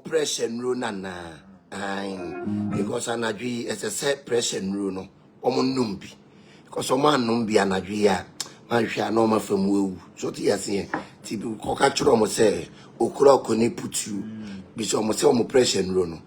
Pressure rule nana, because anadwi is a set pressure rule no. Numbi, because numbi anadwiya, man shall normal from woo. So tia tipu kokachuro almost say, okura koni put you, be so almost pressure rule no.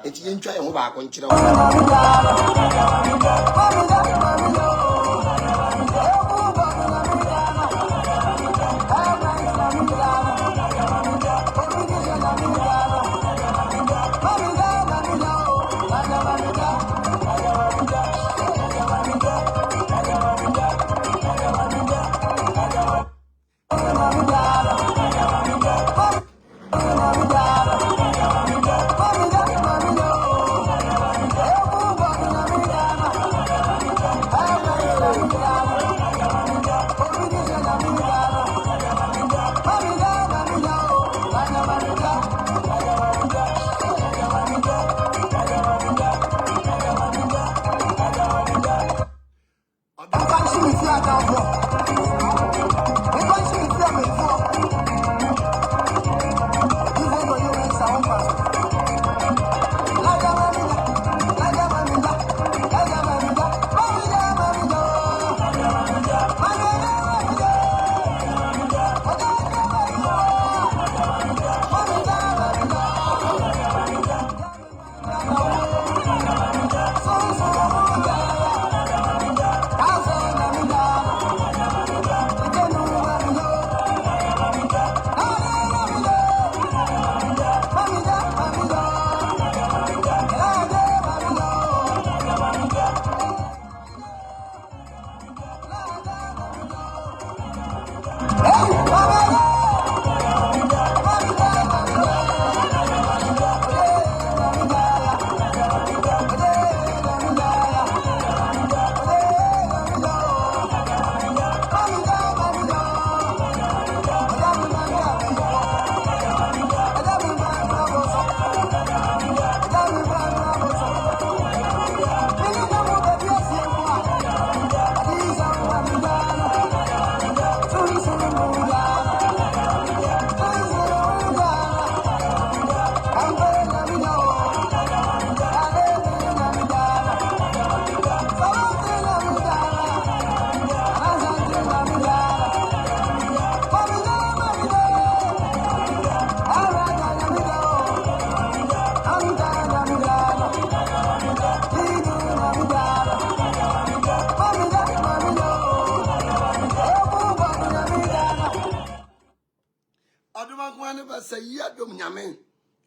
It's in try and back on Chino.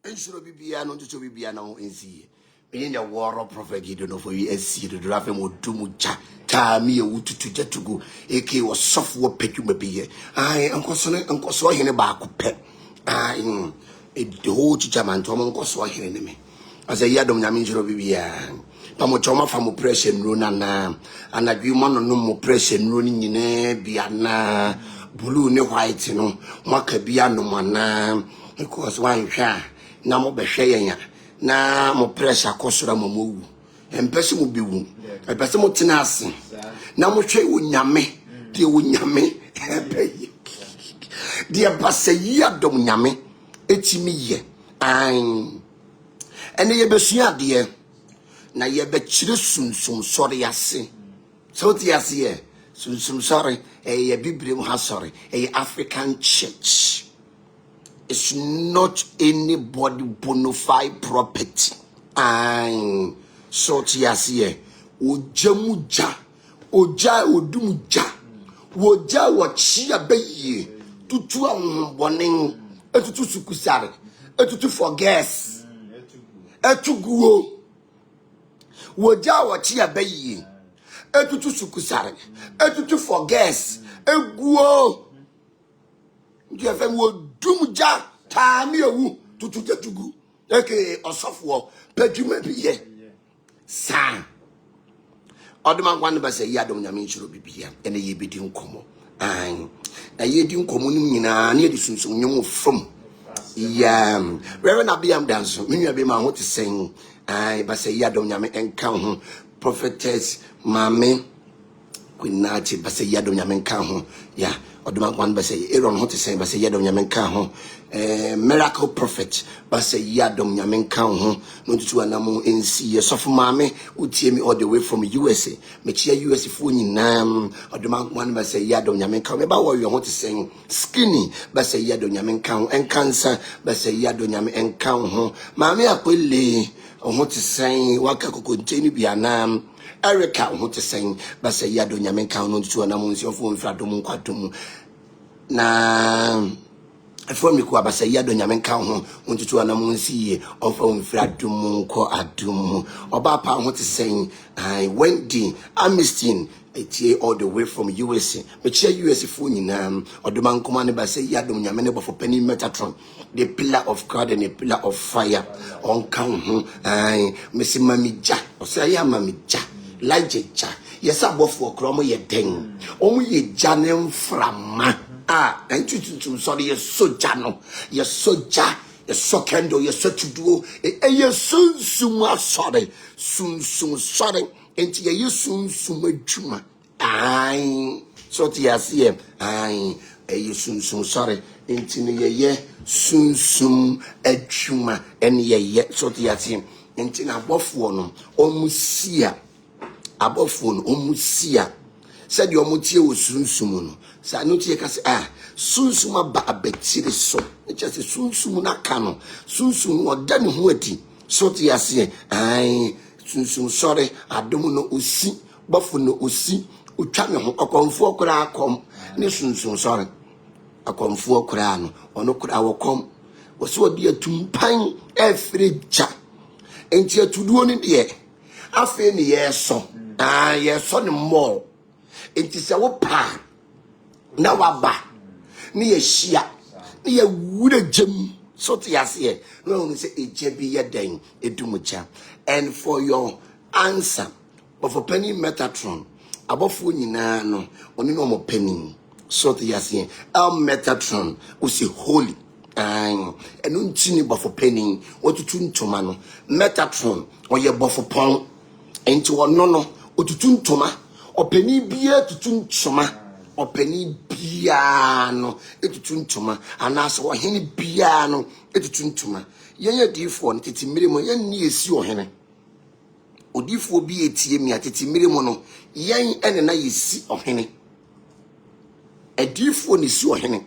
Ensure bibia no to bibia na ho ensi me ne war prophet gido no for you esi do rafa mo dumu cha ta me wututu jatugu eke wo sofo peku mabiye ai enkoso hene ba ko pe ai e do chicha man to mo enkoso hene ne me asa yadom nyame ensure bibia pa mo choma fa mo pressure nro na anadwi mo no mo pressure nro ni nyine bia na blue ne white no maka bia no mana because one hwa na mo behwe yenya na mo pressure akosora mo wu empese mo biwu empese mo tena ase na mo hwe wo nyame de wo nyame ebeyi de basayi adom nyame etimi ye an ene ye besua de na ye be kire sumsumsore yase so ti yase ye sumsumsore ye bibrem ha sore African church. It's not anybody bona fide property. And so tiasie ojamuja oja odumuja woja wachia beye tutu ahonbonen etutu sukusare etutu for gas etuguo woja wachia beye etutu sukusare etutu for gas eguo ndia fam wo dumja taami ewu tutu jatugu eke osofo padwuma biye sa oduma kwan ba se yadom nyame nchiro bibia ene ye bedi nkomo an na ye di nkomo nim nyina na ye di sunsun nyom fam ya reverend abiam danso menua be ma ho te sen ai ba se yadom nyame enka ho prophetess mame kwinachi ba se yadom nyame enka ho ya oduma kwan ba se Aaron ho te sen ba se yadom nyame enka ho miracle prophet ba se yadom nyame enka ho no tutu anamo ensi sofo mame utie me all the way from USA me chia US fo nyinam oduma kwan ba se yadom nyame enka me ba wo yo ho te sen skinny ba se yadom nyame enka ho enkansa ba se yadom nyame enka ho mame akwele ho te sen waka kokonteni bianam Erica ho te sen ba se yadom nyame enka ho no tutu anamo ensi ofo mfradom nkwadom na from you abasa yado nyame nka ho ntutu anamu nsiye ofa mfradum nko adum oba pa ho te sen I Wendy Amistin etie all the way from USA me chia US fo nyina odoma nkoma ne ba say yado nyame ne bofo pani Metatron the pillar of God and the pillar of fire on kan ho ai mesi mamija o say ya mamija lajeja yesa bofo kromo ye den omu ye janem frama and to sorry, your soja no, your soja, your sokendo, your sotuduo, your Sumsumsore, Sumsumsore, and your Sumsumajuma, Ai, so tia see ai Sumsumsore enti ne ye sunsum adwuma ene ye so tia see enti na abofo no omusia abofo no omusia said your motie wo sunsum no sa no tie ka se sunsum aba abetire so just sunsum na ka no sunsum oda ne ho adi so tia see ai Sumsumsore adom no osi bofo no osi utwa me ho akomfo okra akom ne Sumsumsore akomfo okra no ono kra wokom wo so odi atumpan efreja enti atuduo ne de afi ne yeso yeso ne mo enti se wo pa na waba ne yehia ne ye wura jam so to yase no say ejebi yeden edumucha. And for your answer of a penny Metatron above nyina no oni no mo penny so to yase Metatron usi holy and untini bofo penny otutu ntoma no Metatron oye bofo pon enti ono no otutu ntoma openi bia tutu ntoma openi bia no etutu ntoma anaso ohene bia no etutu ntoma yenya difo no tete mirimo yenni esi ohene odifo bi etie mi atete mirimo no yen ene na yesi ohene edifo ne si ohene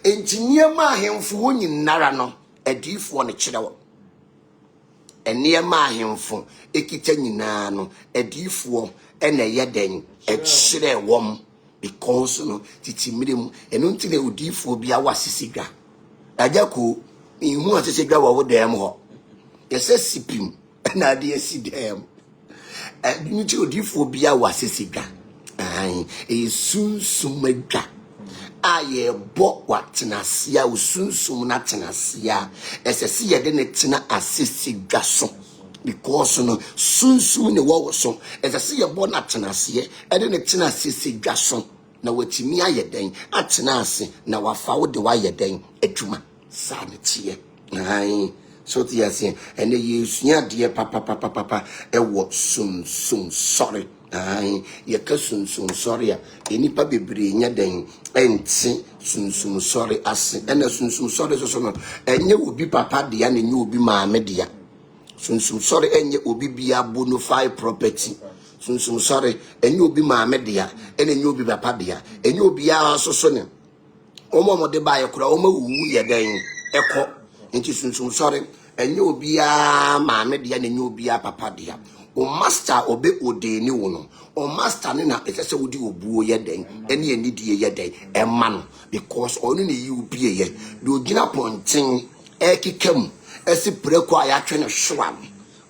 engineema ahemfo wonyinara no edifo ne kirewo enema ahemfo ekita nyina no edifo ene yeden ekire wom because no tete mirimo eno ntine odifo bia wasisigwa ajako ihu asisigwa wo dem ho yese sipim na ade asidem nti odifo bia wasisigwa sunsumagwa aye bo watenasia usunsum na tenasia esese yede ne tena asisigwa so because no sunsum ne wo so esese ye bo na tenasie ede ne tena asisigwa so na watimi ayeden atena ase na wafa wo de wayeden adwuma sa ne tie so ti yase ene yesua de papa ewo Sumsumsore ye ka Sumsumsore ya enipa bebre nya den enti Sumsumsore ase ene Sumsumsore so no enye obi papa de ya na enye obi maame de ya Sumsumsore enye obi bia bonafide property Sumsumsore enye obi maame de ya ene enye obi papa de ya enye obi ya so ne omo de ba ye kura omo wuwu ye den eko enti Sumsumsore enye obi ya maame de ya na enye obi ya papa de ya o master obe odeni wo no o master ne na ekese wodi obuo ye den ene enidie ye den emma no because onu ne yi ubie ye do gina ponten ekikam esi preko aya twe ne hwa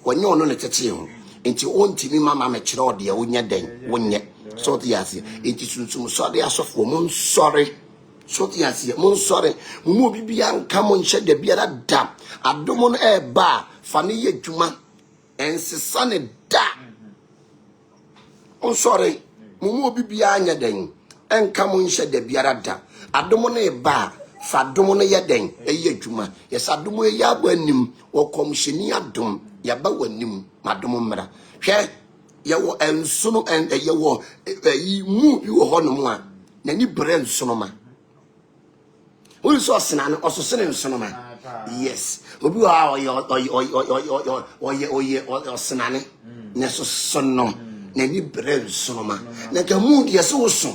wonye ono ne tete ho enti ontimi mama me kire ode ye wonye den wonye so to yase enti Sumsumsore asofo mon sorry so to yase mon sorry mu bibia nka mo nhye de biara da adomo no eba fa ne ye dwuma ensesa ne da on sorry mumu obi bia anya den enka mo nhye da biara da adomo no eba fa domo no ye den eye dwuma yesa domo ye abanim wo komhyeni adom ya ba wanim madomo mra hwe ye wo ensono ye wo yi mu bi wo hono mu a nani bre ensono ma wo so sena no ososene ensono ma yes obi wa oye senane ne so sono na ni bre sonoma na ka mu de so so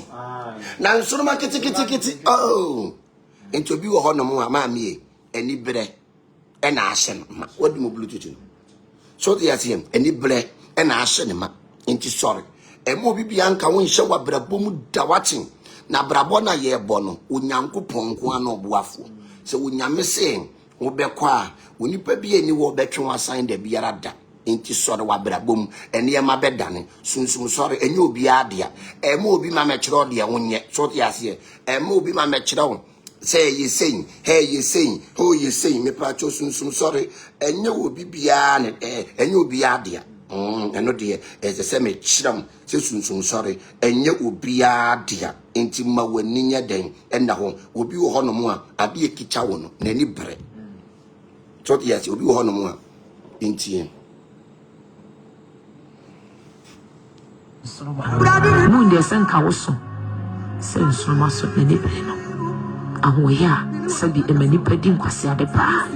na sonoma kiti oh enti obi wo hono mu ama me eni bre e na ahye ma wodi mo bluetooth no so de yasem eni bre e na ahye ne ma enti sorry e mo obi bia nka won hye wa brabo mu da watin na brabo na ye bo no onyankopon ko ana oboafo se onyame se wo bekwa onipa bi ani wo betwe wasan da biara da enti sore wa brabom ene ma bedane Sumsumsore enye obi adea e ma obi ma mekire ode wonye so te ase e ma obi ma mekire wo say ye saying hey ye saying oh ye saying me pa cho Sumsumsore enye obi bia ne enye obi adea eno de se me kiram se Sumsumsore enye obi adea enti ma wani nya den ena ho obi wo hono mu a ade ekicha wo no nani bre so yes obi wo hono mu a enti Sroma. Moon de Sanka also. Send Sroma so many no. Ahoya, Sabi Emani Pedding Quasia de Pa.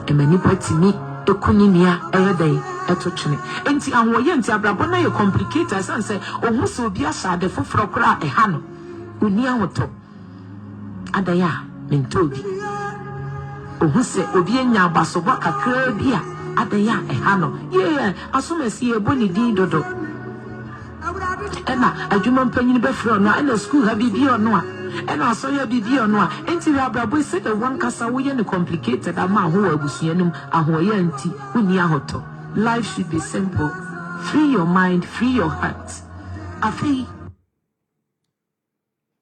Emani Petini, Econinia, Ede, Etochine. Enti Ahoya and Tiabrabona, you complicate as and say, oh, Musso Biasa, the Fofrocra, a Hano. Unia woto. Adaya, Mentobi. Oh, say, Obienya Basoba Kakra Bia. Adaya, a Hano. Yeah, as soon as he a bonny dodo. Ena, a human penny before no, and a school have be or no. And I saw you be or no. Enti Rabra said the one cassa we are complicated amount who are Busianum, a Hoyanti, Unia Hoto. Life should be simple. Free your mind, free your heart. Afi.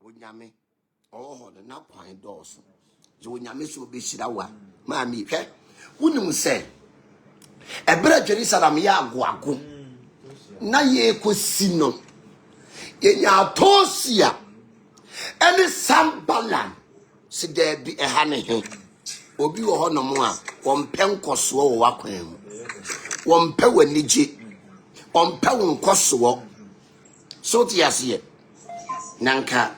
Unyame, oh, the nap point doors. So Unyame will be Shidawa, Mammy, okay? Wouldn't say a better Jerusalem ya guagu. Na ye kusino. Ye ya tosia. Any sambalan. Si there be a honey. Obi wo no mo a wompe nkoso wo wakwan mu wompe wanije wompe nkoso so ti ase nanka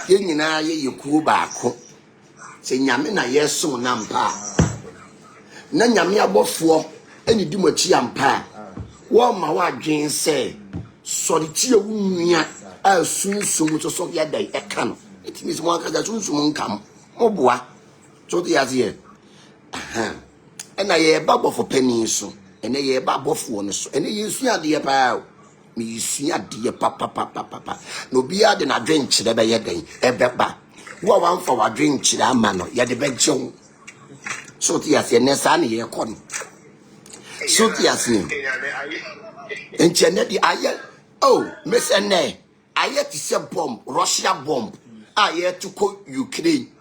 ye nyina ye yekuo baako se nyame na yeso na mpa na nyame abofo eni di machi ampa wo ma wa dwen se sori ti ewunua a sunsum so ya dai eka no it means mo aka da sunsum nkam oboa so the azie and I babo for penny so and a babo for no so and you see a dear pal me see a dear papa no be a den a drink the bay day a beba go one for a drink that man ya the bed show so the azie nesani ye con so the azie and Janet I oh miss and I yet to say bomb Russia bomb I yet to call Ukraine.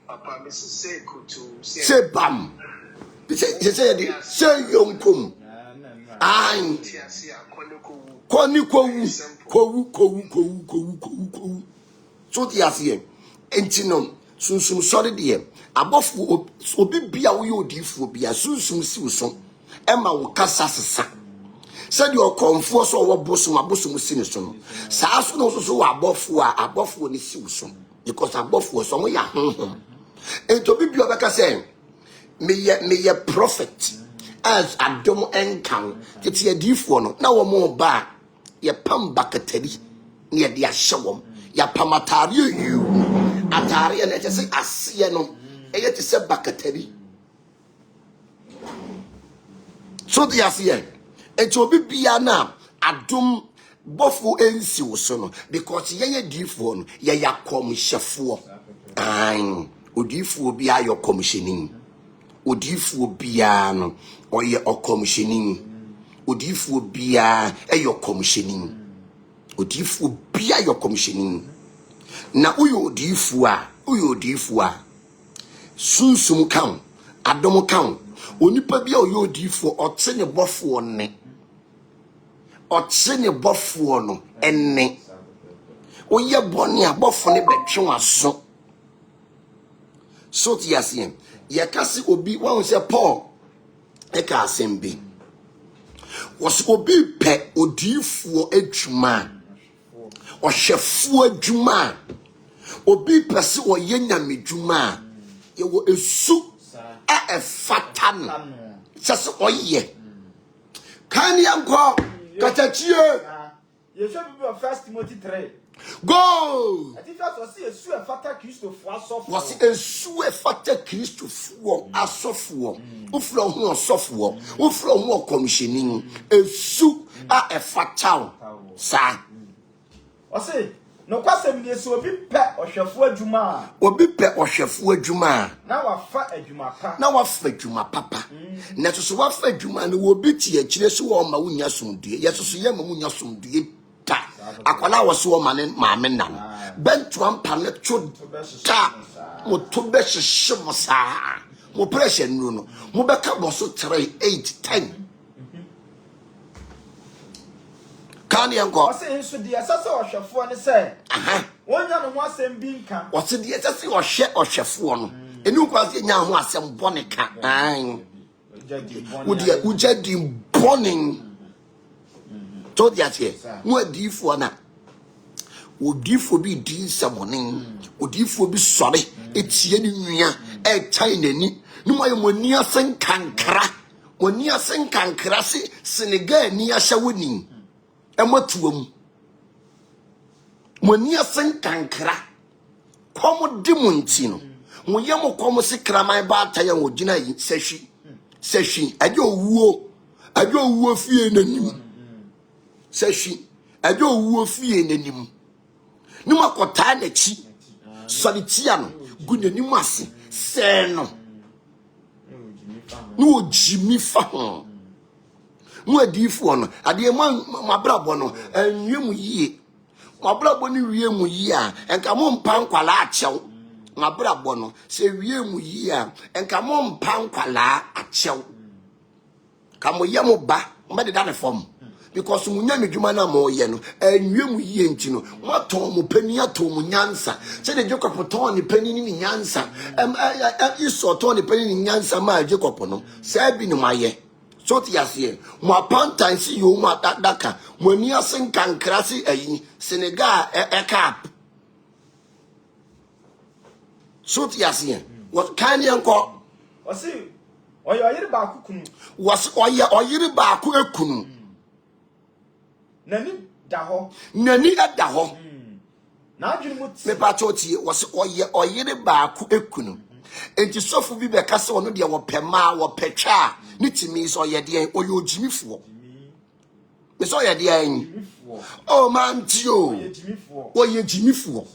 Papa, Mrs. Say bam. Say yonkum. Aye. Kowu. So the asie. Entinom. Sumsumsore de. Abofu obi bia wo yodifu bia sunsum si so. Emma wo kasa sesa. Said your comfort so wo bosom si ne so no. Sa so no so abofu ni si so. Because abofu so mo ya honhom. And to be Biobaka saying, me ye prophet as Adam encounter, it's a deep one. Now a more bar, ye pam bakateri near the ashawam, ya pamatari you, atari, and I just say, Asiano, and yet is a bakateri. So the Asian, and to be Biana, Adam bofu ensi sono, because ye deep one, ye ya come shafu. Aye. Odifu bia your commissioning. Odifu bia no or ye or commissioning. Odifu bia your commissioning. Odifu bia your commissioning. Na uyo odifu a sunsum kan adom kan onipa bia uyo odifu ote ne bofo ne bofo no enne oye boni abofo ne betwe aso. So ti asem ye kasi obi wan se Paul e ka asem bi was obi pe odifuo adwuma o hyefuo adwuma obi pe se o ye nyamedwuma ye wo esu a efata no se se o ye kan yanko katachie ye should be 1 Timothy 3. Go! I think that was a sue fata Christopher soft. Was a sue fata Christopher a software. Who from who software? Who from who commissioning? A sue a fatal. Sir. I say, no question is so be pet or chefua juma. Or be pet or chefua juma. Now I fat a juma papa. Now I fed juma papa. Not so what fed juma and will be tea a chilesu or maunya sum dear. Yes, so yamunya sum dear. Akwala was woman ma menam ben tuam panet chod ta mo to be hye sa mo pressure no no mo beka boso 3 8 10 kan yanko o se nso de asase ohwefo ne se wonya no ho asem bi nka o se de asase ohwefo no enu kwase nya ho asem bone ka an ujadi boning told ya say mo di fo na odi fo bi di samonin odi fo bi sore etie ni nwia e china ni no mo yemoni asen kankra oni asen kankra se Senegal ni ahya woni e matuam moni asen kankra komo di munti no mo yemo komo se kraman ba ta ya wogina yi sehwi ajo wuo fie nanim sehwi ajo wuo fie nanim ni makota na chi solitia no gu nanim ase se no no jimi fa ho mo adifo no ade mabrabo no anwem yie mabrabo ni wie mu yie a enka mo mpa nkwala achew mabrabo no se wie mu yie a enka mo mpa nkwala achew ka mo ye mo ba mo de da ne form because munya medwuma na mo ye no anwem yie nti no mo ton mo pani aton mo nyansa se de Jacob ton ni pani ni nyansa iso ton ni pani ni nyansa ma Jacob no se bi ni maye so ti asie mo apantan si yo mo daka mo ani asen kankrasi ayi Senegal cap so ti asie what kan yanko wasi oyire ba ku kunu was oyire ba ku ekunu nani da ho na adwene moti me pa chotie was oyire ba ku ekunu enti sofu bi be kase ono de wo pema wo petwa ni timi so ye de oyo jimifo me so ye de an oh man tio oye jimifo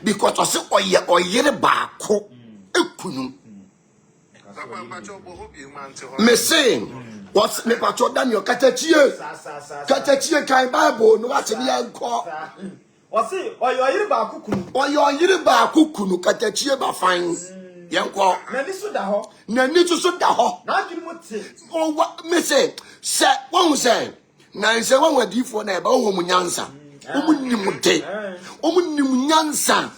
because ose oyire ba ku ekunu me say what me pacho Daniel katachie kan Bible no what me anko wasi oyire ba kukunu katachie ba fan yanko nani so da ho na adwene moti oh me say won say na say won wadifo na e ba wo mu nyansa omunnim nyansa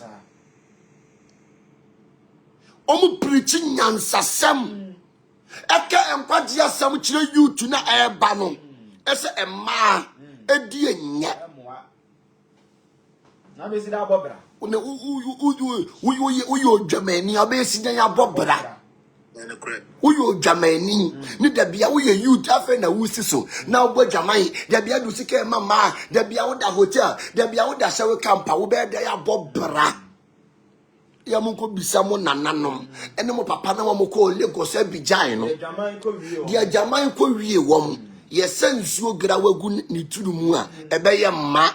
omu preach nyansa sam eka empadia sam kire youth na eba no ese emma edi enye na be si da bobra una uyo Germany abesi nya ya bobra uyo Germany ni da bia uyo youth afa na wusi so na obo Germany da bia du sika mama da bia wo da hotel da bia wo da show camp wo be da ya bobra ya munko bisamo nananom ene mo papa na mo ko Lagos Abidjan no dia German ko wie wom ye sensuo gra wagu ni turu mu a ebe ye ma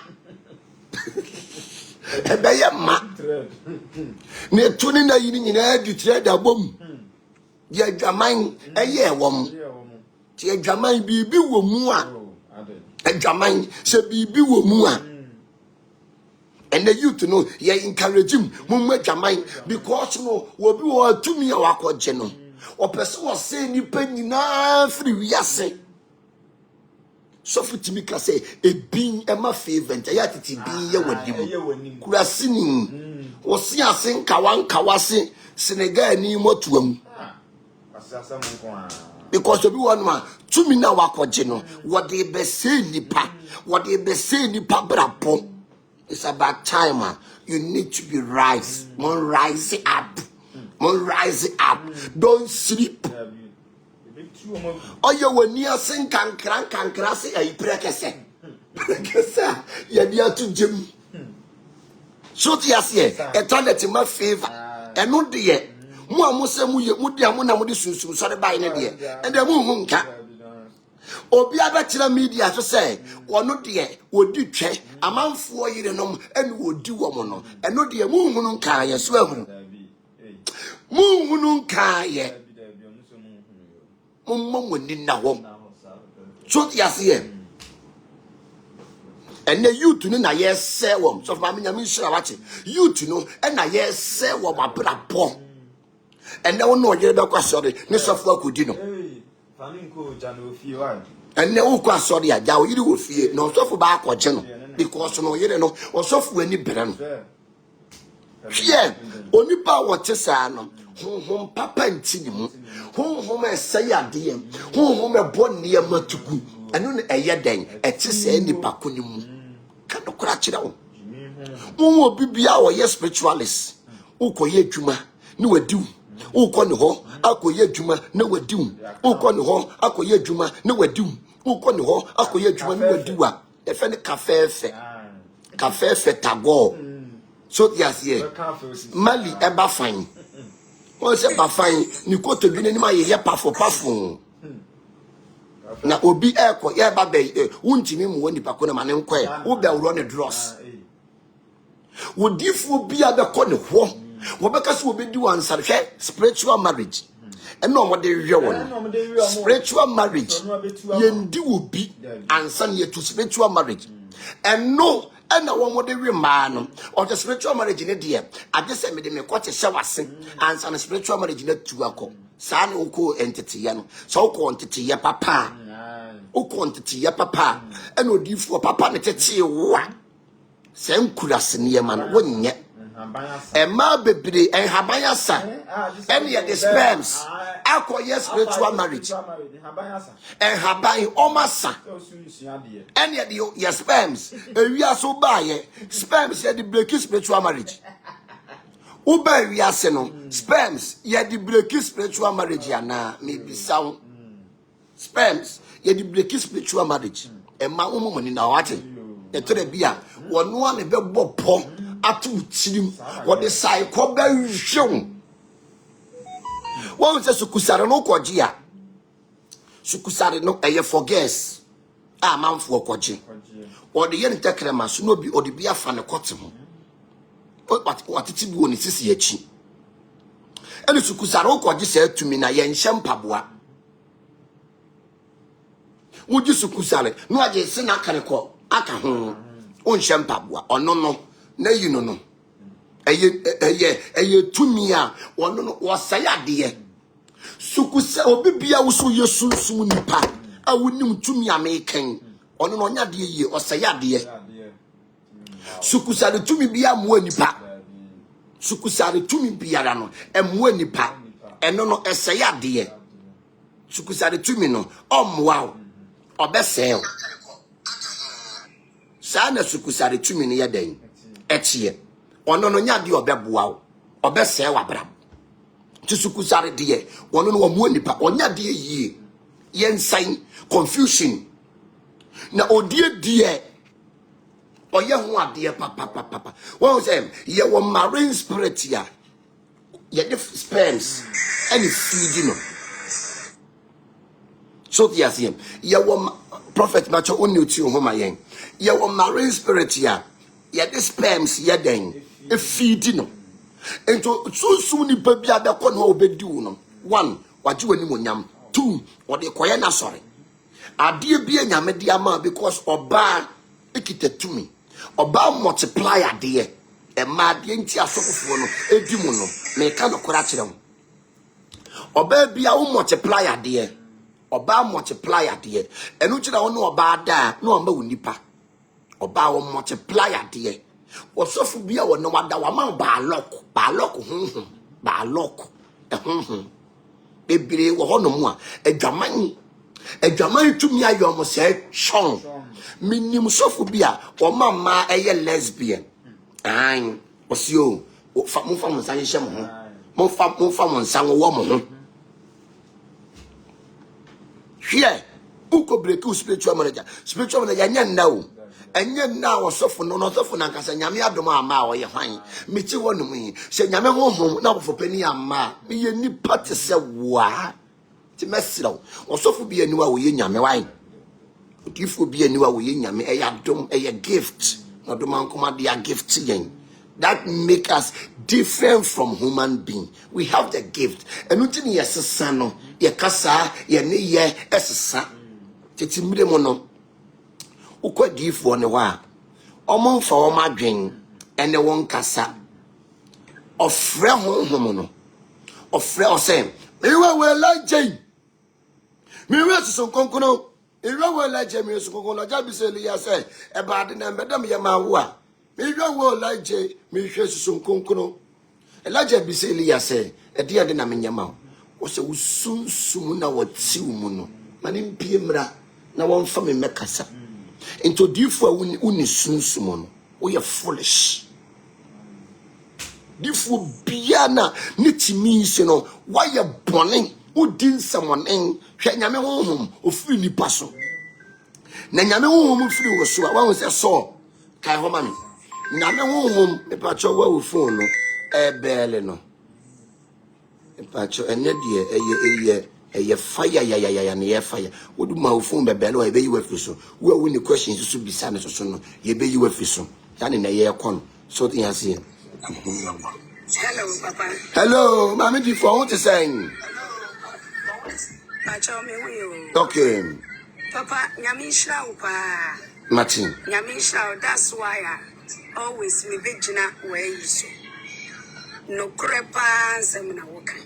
ne tuni na yini nyina du trade abom dia German eye wom dia German bibi wo mu a German se bibi wo mu a and the youth no ye encourage him mumma German because no wo bi wo atumi a wakoje no o pese wo se ni pa nyina free wiase so futimi ka se ebin e ma favor ya titi bin ye wadim kurasini wo si asen kawase Senegal ni motuam asasa mun ko a because obi one man tumi na wakoje no wo de be se nipa brapo. It's about time you need to be rise. Rise up. Don't sleep. Oh, you will near sing kankra say a prekese. Ya dia to Jim. So yes, a toilet in my favor. And no dear. Mo amuse mu ye mu dia mo na mo de Sumsumsore ba ine de. And the mu nka. Obi abetira media so say wono de wodi twe amanfo yire nom ene wodi wo mo no eno de mu hunu nka ye so ahunu mu hunu nka ye mo woni na wo so yase ye ene youth no na ye se wo so ma nya mi shira wache youth no na ye se wo babrapo ene wo no yire be kwasore ne sofo akodi no faninko jano fi wa ene wo kwa sori aja o yiri wo fie no sofo ba akọje no because no yire no osofo ani bere no fie oni ba wo tesa no honhom papa ntini mu honhom esai ade honhom ebo ne matuku eno ne eye den eti se nipa konimu ka no kora kire wo wo bibia wo ye spiritualist ukoye adwuma ne wadiw ukọ ne ho akoye adwuma ne wadiw ukọ ne ho akoye adwuma ne wadiw ukọ ne ho akoye adwuma ne wadiw a efe ne kafefe tago so yes here mali eba fine o se ba fine ni ko to bi ne ma ye pafo na obi eko ye ba be wuntimi mu woni pako na ma ne nkọ e wo be wuro ne dross wodifu bia be ko ne ho wo be ka se obedi wansare hwe spiritual marriage eno mo de hwe won spiritual marriage yendi obi ansa ne to spiritual marriage eno ena wo mo de hwe ma no o the spiritual marriage ne de ade se me de me ko te hye wase ansa na spiritual marriage na tu akọ saa ne uko entity ya no so uko entity ya papa uko entity ya papa ena odifu papa ne tete wa se nkurase ne ma no wonye Emma bebre and habayasa and yet the sperms acquire spiritual marriage and habai omasa and yet your sperms we are so by sperms yet the breaking spiritual marriage Uber we are seno sperms yet the breaking spiritual marriage yana maybe sound sperms yet the breaking spiritual marriage and my woman in our water the trebia one be bopo atu tirim what the psycho be show one say sukusare no kwogia sukusare no eye for guess man for kwogi or the yen tekrema so no bi or the bia fa ne kote ho what ti bi oni sisi achi ene sukusare kwogi say tumi na yen hye mpaboa wuji sukusare no age se na kare ko aka ho on hye mpaboa ono no na yi no eye tumi a wono no wosaya de sukusa obibia wo so yesunsum nipa a wonim tumi a meken ono no nya de yi osaya de sukusa de tumi bia mo nipa sukusa de tumi biara no emo nipa eno no esaya de sukusa de tumi no omwa obesel sa na sukusa de tumi ne yeden etie ono no nya de obeboa wo obese wabra tisukusare de ono no wo nipa onya de yie yensan confusion na odie die oye ho ade papa won say ye wo marine spirit ya ye the sperms any feed no so the asem ye wo prophet macho oni oti ho ma yen ye wo marine spirit ya ye the sperms ye den e feed no ento sunsun ni pa bia be ko no obedi wo no 1 waje wani monyam 2 ode koye na sore ade bia nyame dia ma because oba ekitatumi oba multiply ade e ma de nti asofofo no edi mu no me ka no kora kire wo oba bia wo multiply ade oba multiply ade enu kira wo no oba da no amba wo nipa oba wo multiply ade osofu bia wo no wada wa ma ba lock bebire wo ho no mu a adwaman tumi ayo mo se chon minim sofu bia wo mama eye lesbian an osio mo fa mo san hye mo ho mo fa mo san wo mo ho hwe uko break spiritual manager nya na o enye na osofu no osofu na nkasa nyame adom ama wo ye hwan meti wonum yi se nyame honhom na bofo pani ama me ye nipa te se wa ti mesiro osofu bi aniwa wo ye nyame wan odifo bi aniwa wo ye nyame e ya dom e ye gift na dom ankoma dia gift yen that make us different from human being. We have the gift and nothing yes sano ye kasa ye ne ye esesa teti mire mo no ukwadifo ne wa omomfa o madwen ene won kasa ofre honhom no ofre osem mewe we lajin mewe so konkono mewe we lajin mewe so konkono ja biseli ya say e ba de na mbedam ye ma wo a mewe we lajin mewe so konkono elaja biseli ya say e de na menyama wo se usunsum na wati mu no mani mpie mra na won fa me mekasa into difo uni sunsumo no we are foolish difo bia na nitimi se no why you born udin someone en hwe nyame honhom ofiri nipa so na nyame honhom firi wo so a wa se so kai ho ma me nyame honhom e pa cho wa wo phone no ebele no e pa cho ene de eye fire ya na ye fire wodu ma wo phone bebele wa be yi wa firi so wo win the questions so bisa ne so no ye be yi wa firi so ya ne na ye kon so tin ase. Hello, Papa. Hello, Mami di for what to saying? Okay. Papa, Nyamisha upa. Martin. Nyamisha, that's why I always me vigina where you so. No crepa semina wokan.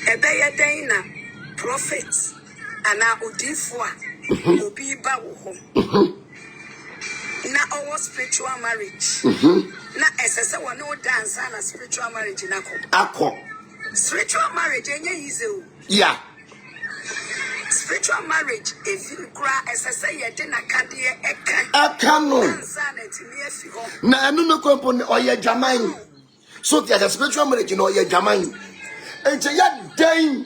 Ebeya dayna prophets and now udifwa obi ba wo ho. Na our spiritual marriage. Na esese one no dance and spiritual marriage na Ako. Spiritual marriage enye easy. Yeah. Spiritual marriage if you cry esese ye de na kade Aka no. Na enu no kompo oye jaman. So the spiritual marriage no oye jaman. Enche ya den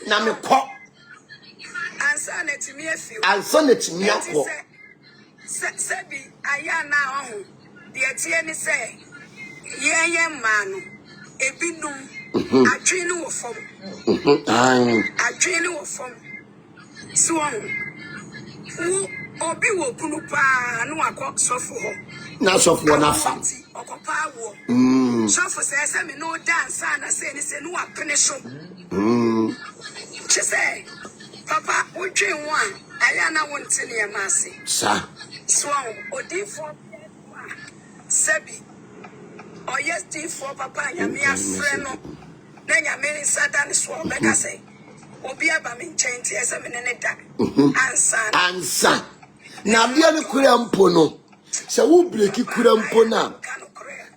na me ko. Ansa na timi afi. Ansa na timi akọ. Sebi aya na ho de tie ni se ye ma no ebinum adwene wo fom adwene wo fom so wo obi wo kunu pa no akọ sofo ho na sofo na fa okopa wo sofo se me no dance na se ni se no apene so chese papa udwe wo aya na wo ntene ya mase sa so odifo sebi yes for papa nyame afre no na nyame satan so beka say obi aba me nchenti ese me ne da ansa na bia ne kura mpo no se wo breki kura mpo na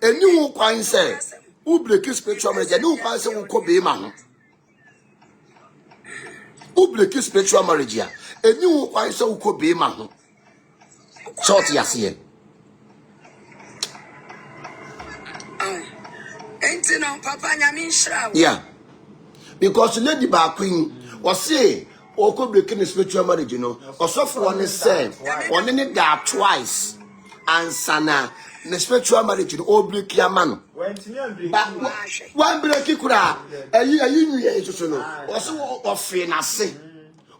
eni wo kwan se wo breki spiritual marriage ni wo kwan se wo ko be ma ho wo breki spiritual marriage ya eni wo kwan se wo ko be ma ho short yase no papa nyame nshira. Yeah. Because lady ba queen was say o ko break in spiritual marriage no. Osofo one said one ne that twice and sana the spiritual marriage no o break ya man. One break kura ayi nwie so no. Oso ofe na se.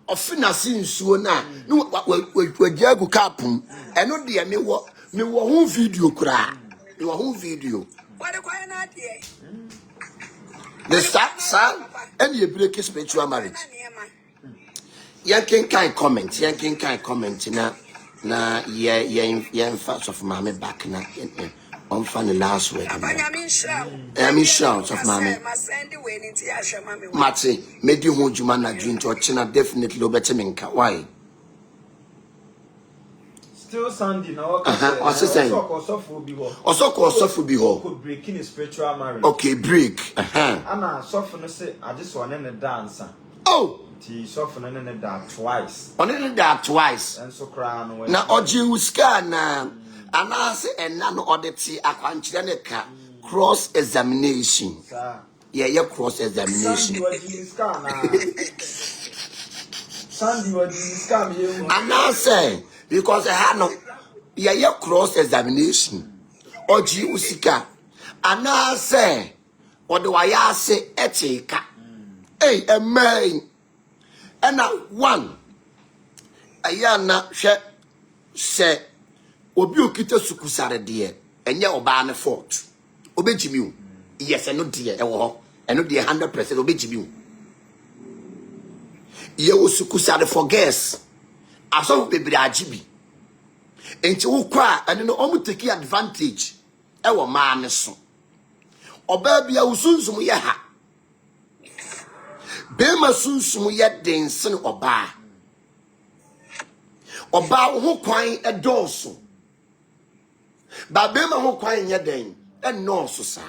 Ofe na se nsuo na no wagya gu kapum. Eno de me wo ho video kura. Me wo ho video. The son and you break spiritual marriage. Yanking kind comment na yeah fast of mommy back na on funny last week. I'm sure of mommy. Matty made you hold you man a dream to a china definitely better minka. Why? Still Sunday now. What's the saying? Also call be ho. Could break in spiritual marriage. Okay, break. Anna soften say I just want in a dancer. Oh, T soften in a dance twice. only that twice. And so crown Na oji uska na anase enano odeti akwanchire ne ka cross examination. Yeah, cross examination. Sandy was scam you. Anase because I had no yeah cross examination. Oji usika anase odwaya se etika. Hey, amen. And now one ayana hwe se obi okita sukusare de enye oba ne fault obejimi o yes eno de e wo ho eno de 100% obejimi o ye wo sukusare for guess aso bebre agibi enti wo kwa eno no omu take advantage e wo ma ne so oba bia wo sunsum ye ha bema sunsum ye den sen oba ho kwan edoso ba bema ho kwan ye den enoso sa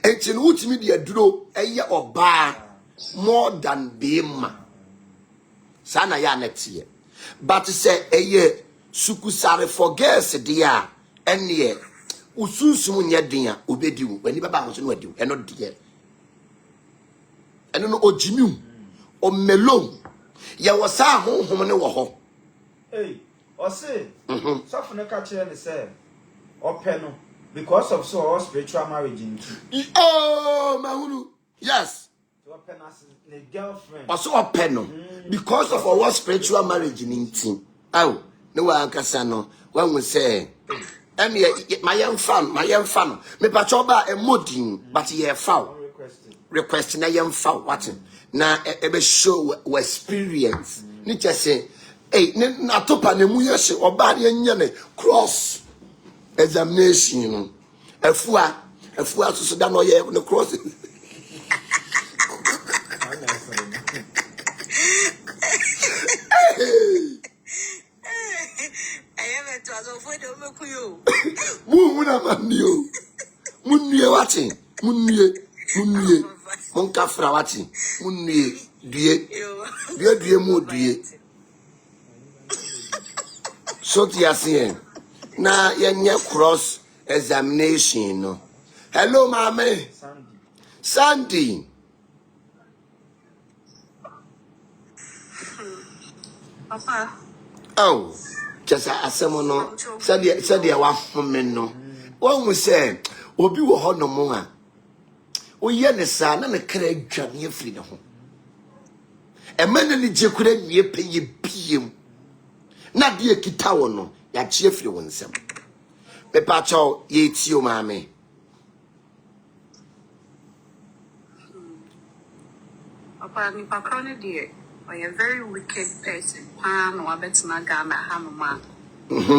enti no utimi de aduro eye oba more than bema sana ya netie but say eye sukusare for girls dia ene usunsum nya din a obedi wo ani baba ho so no adi wo eno de eno no ojimiu o melon ye wo sa honhom ne wo ho Hey, or say, suffer no catch any say, or penal, because of so spiritual marriage in oh mahunu yes to open as a girlfriend. also a penal because of our spiritual marriage in team. Oh, no one can say no. When we say, my young fan, me patroba a mudding, but ye foul. Requesting a young foul, what? Now, a show experience. Nature say, hey, na topa ne muyase, or body and yene, cross examination. A fua to sit down or ye on the cross. Muna manio. Munye wati. Munye. Monka fra wati. Munye. Due mu due. So ti asien. Na yenye cross examination no. Hello mama. Sandy. Papa. Oh. Just asemo no. Said wa home no. Won we say obi wo ho no mo a. Oye ne sa na ne kra adwane afiri ne ho. Emene ne je kura nie peye biem. Na de akita wo no ya che afiri wo nsem. Me pa cho ye ti o maame. Papa ni pakrone die. A very wicked person. No abetina Ghana Hamama.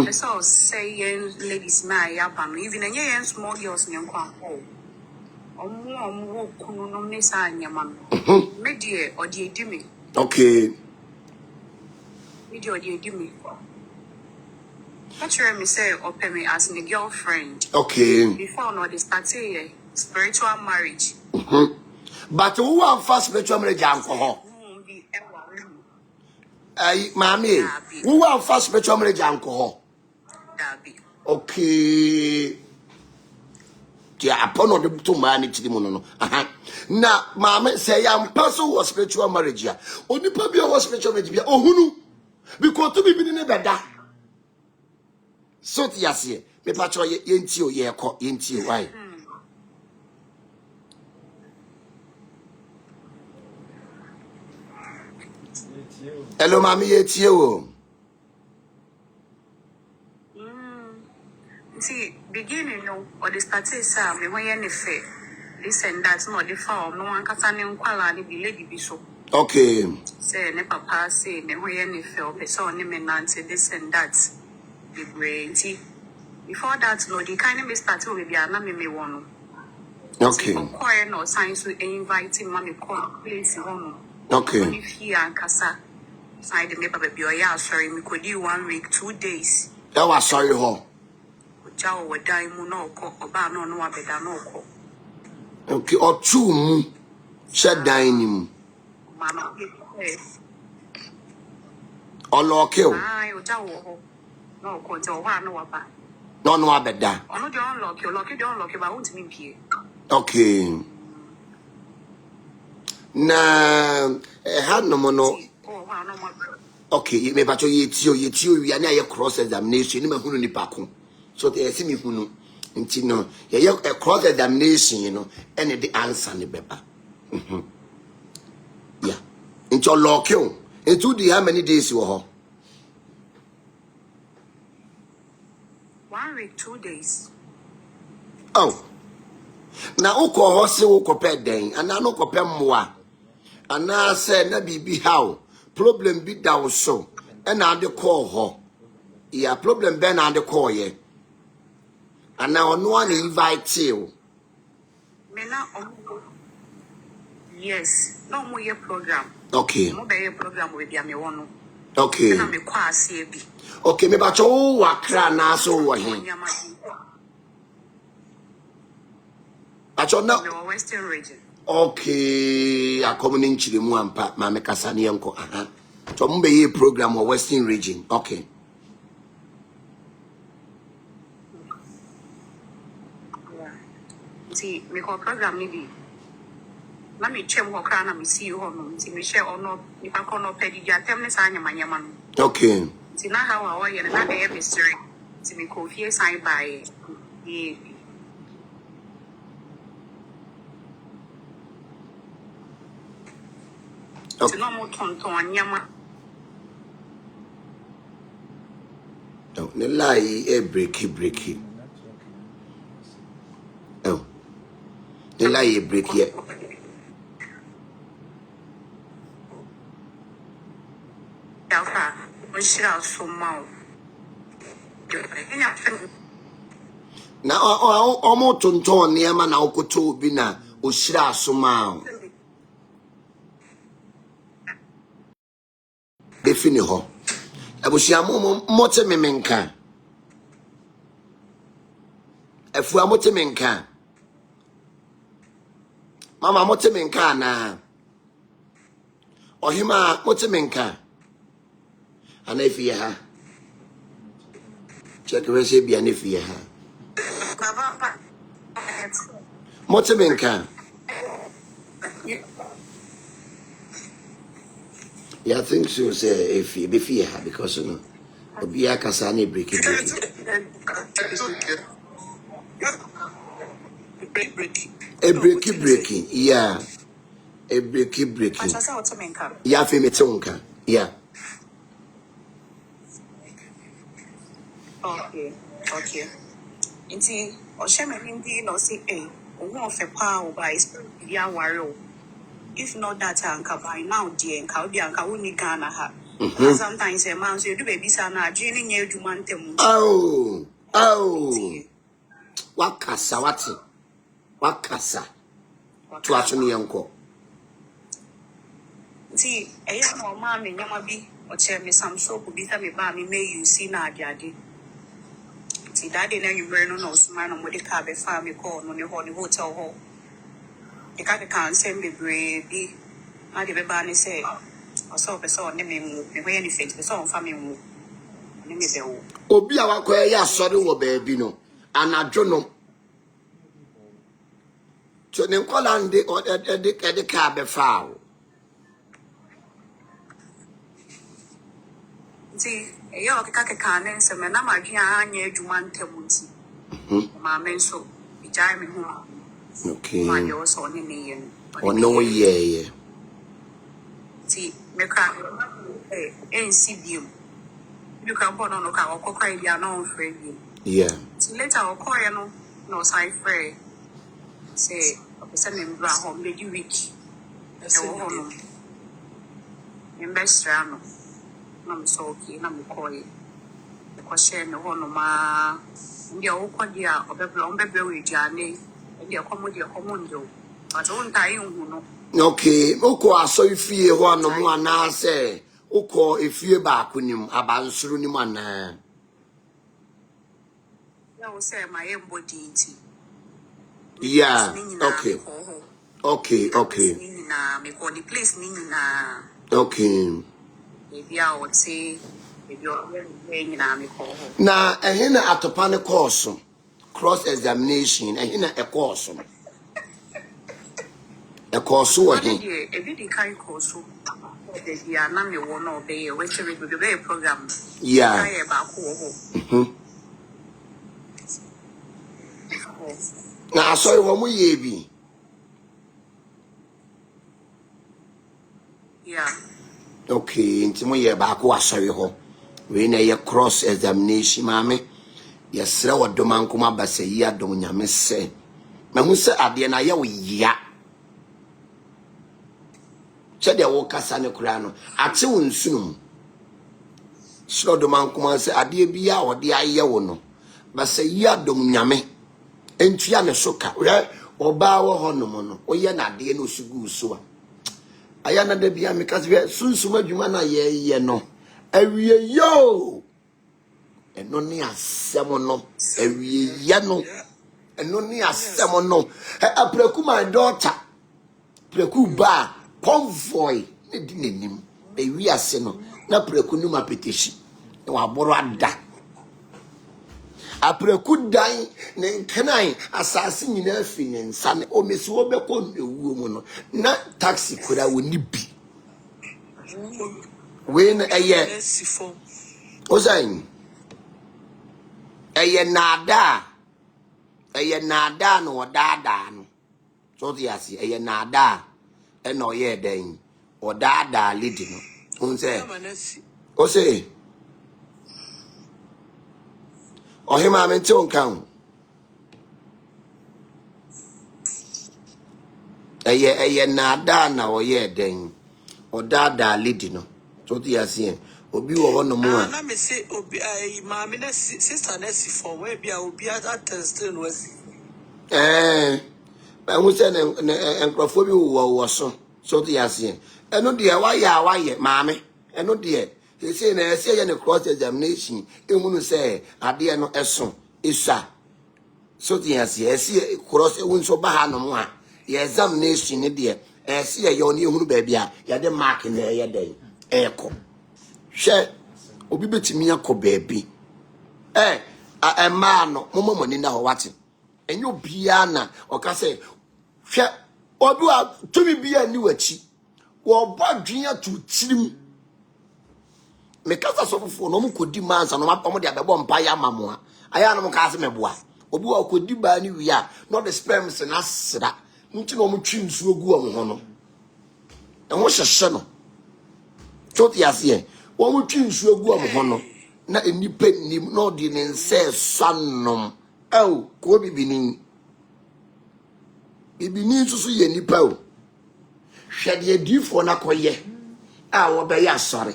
I saw saying ladies my yapan, even a small girls in your oh. Walk no miss on your man. Media or dear Jimmy. Okay. Media or dear Jimmy. What you me say open me as my girlfriend. Okay. Before no they start spiritual marriage. But who want first spiritual marriage alcohol? Mommy, who want first spiritual marriage alcohol? Okay. Yeah, upon the two man to the mono. Now, mamma say I'm person was spiritual marriage. Only probably was spiritual marriage. Oh, who knew? Because to be in a better. So, yes, me patro yentio ye ko yentio why? Hello, mommy, yentio. See, beginning no, or the started me when you're fair. This and that's not the farm. No one can stand quality be lady be so. Okay. Say, ne papa say, me when you're fair, be so name and answer this and that. The brain. Before that, no, the kind of me started with your name me one. Okay. Choir no science we inviting mommy call place one. Okay. If here and casa. Side me papa be oh sorry, me could do 1 week, 2 days. That was sorry ho. Jaw or dime no ko or ba no abeda no ko. Okay, or two shed dining. Mama, Or law kill. I jaw no ko to wa no wapa. No, abeda. Ono don't lock you but won't mean pie. Okay. Na had no mono. Oh, wow, no more. Okay, you may patch you we are near cross examination, you know, Nipaco. So they see me who know. You know, a cross examination, you know, and the answer the paper. Yeah. Into law kill. Into the how many days you are? 1 week, 2 days. Oh. Now, Oko horse will compare then, and I no compare more. And now say, na be how problem be down so, and now the call her. Yeah, problem ben and the call ye. And now no one invite you. Yes, no more your program. Okay. No be program with ya me one. Okay. Na me kwa bi. Okay, me ba cho wakra na so wo hin. Acho na The Western region. okay, akomunin chiri mu ampa ma me kasa ne enko aha. So mbe program or Western region. Okay. See, me call program maybe. Let me check what kind of see you on. See, me share or not. If I call no petty, I tell me sign your man. Okay. See, now how I want you and I have mystery. See, me call here sign by the. Okay. No more tonton, yama. No, the lie breaky. Oh. The lie breaky. Alpha, we shall so mal. Na omo tonton niema na okoto obi na ohyira asoma defini ho abusia mote memenka afua mote menka mama mote menka na ohima mote menka ana ifie ha check we say bia na ifie ha mote menka. Yeah, I think she was if you be fear because you know be a casani breaky. A breaky, yeah. A breaky. Yeah, Femitonka. Yeah. Okay. Inti, or shaman indeed, or say, eh, or one for power by ya warrior. If not that, Anka by now, dear, and Calbianca, only Ghana ha. Sometimes a man say, do baby sana, Jenny near to Mantem. Oh. Wakasa. To actually uncle. See, a young man in Yamabi, or chair me some soap will be me by me, may you see now, daddy. See, daddy, then you burn on us, man, on what the car be farm call on your hotel hall. The car can't send me brave. I give a banny say, or so the song, naming me way anything, the song family. Obi awakwa ya sorry wo baby no anadwo no to ne nkola nde ede ka be faawo. See, a young can answer me, na my dear, near Jumantemuti. Mamma, so be jiming home. Okay. My yours on in the end. Oh no, yeah. See, me cry, ain't see you. You can put on a car or cry, you are not afraid. Yeah. See, later I'll call you, no side free. Say, send him back home, did you reach? No, in best round. I'm so okay, I'm calling. The question, no one, ma. You're all quite dear, or baby, Johnny, and you're comedy, commondo. But don't die, you know. Okay, oko aso ifie ho anom ana se oko ifie ba akunim abansuru ni mana. I will say my embody. Yeah. Okay. Me place Nina. Okay. Maybe I would say if you're wearing me call. Na ehina atopane course cross examination ehina a course. A course wo he. Every day carry course. The anami won obey which will be a program. Yeah. Na aso wo mu ye bi. Yeah. Okay, nti mo ye ba ko asori ho. We na ye cross examination mame. Ye sra wodoma nkoma basayi adom nyame se. Mahu se ade na ye wo ya. Chede wo kasa ne kura no. Ate wo nsunum. Sra wodoma nkoma se ade bia wo de aye wo no. Basayi adom nyame. Entua ne soka. Oba wo honom no. Oye na ade no sugu so a. Aya na da bia me kase sunsum adwuma na ye no. Awie yo. Eno ni asem no. Awie ya no. Eno ni asem no. Apreku my daughter. Preku ba convoy ne di nenim. wi ase no na preku num apetishi na waboro ada apreku dan ne nkenan asase nyina afi ne nsa ne omesi wo beko ewuo mu no na taxi kura woni bi we na eye ozain eye nada no odada no so ti ase eye nada e na oye den odada lady no unse o say ohima mente onkan eye nada na oye den odada lady no so ti ase obi wo ho no mu a na me say obi ma me na sister na si for where bia obi attest no asi ba hu se ne enkrofo bi wo so ti ase eno de waye maame eno de say na say ye ne cross examination ehunu say ade no eso isa so ti ase say cross ehun so ba ha no mu a ye examination ne de say ye oni ehunu ba bia ye de mark na ye den eko hwe obi betimi akoba bi ma no momo ni na ho wate enyo bia na oka say hwe obi a tumi bia ni wachi wo bodwea to tirim me kasa sofofo no mo kodi mansa no mapomo de abebo mpa ya mamoa aya no mo ka ase meboa obi wa kodi ba ni wi a no the sperms na sra nti no mo twi nsuo gu o mo ho no e ho hyehye no toti ase wo mo twi nsuo gu o mo ho no na enipa nim no de ne nse sanom ko bibini susu ye nipa o hwede adifo na koye a wo be ya sore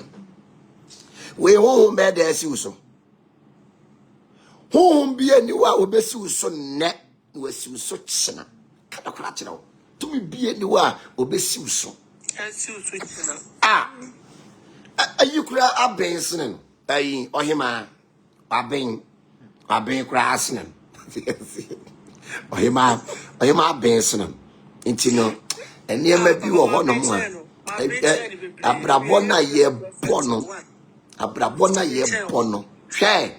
we ho be da si uso ho bi ani wa obesi uso ne wasi uso china kada kora kira o tumi bi ani wa obesi uso asi uso china ayi kura aben senen ayi ohima aben kura asenen ohima aben senen intino eniema bi wo ho no mo abrabo na ye bono hwe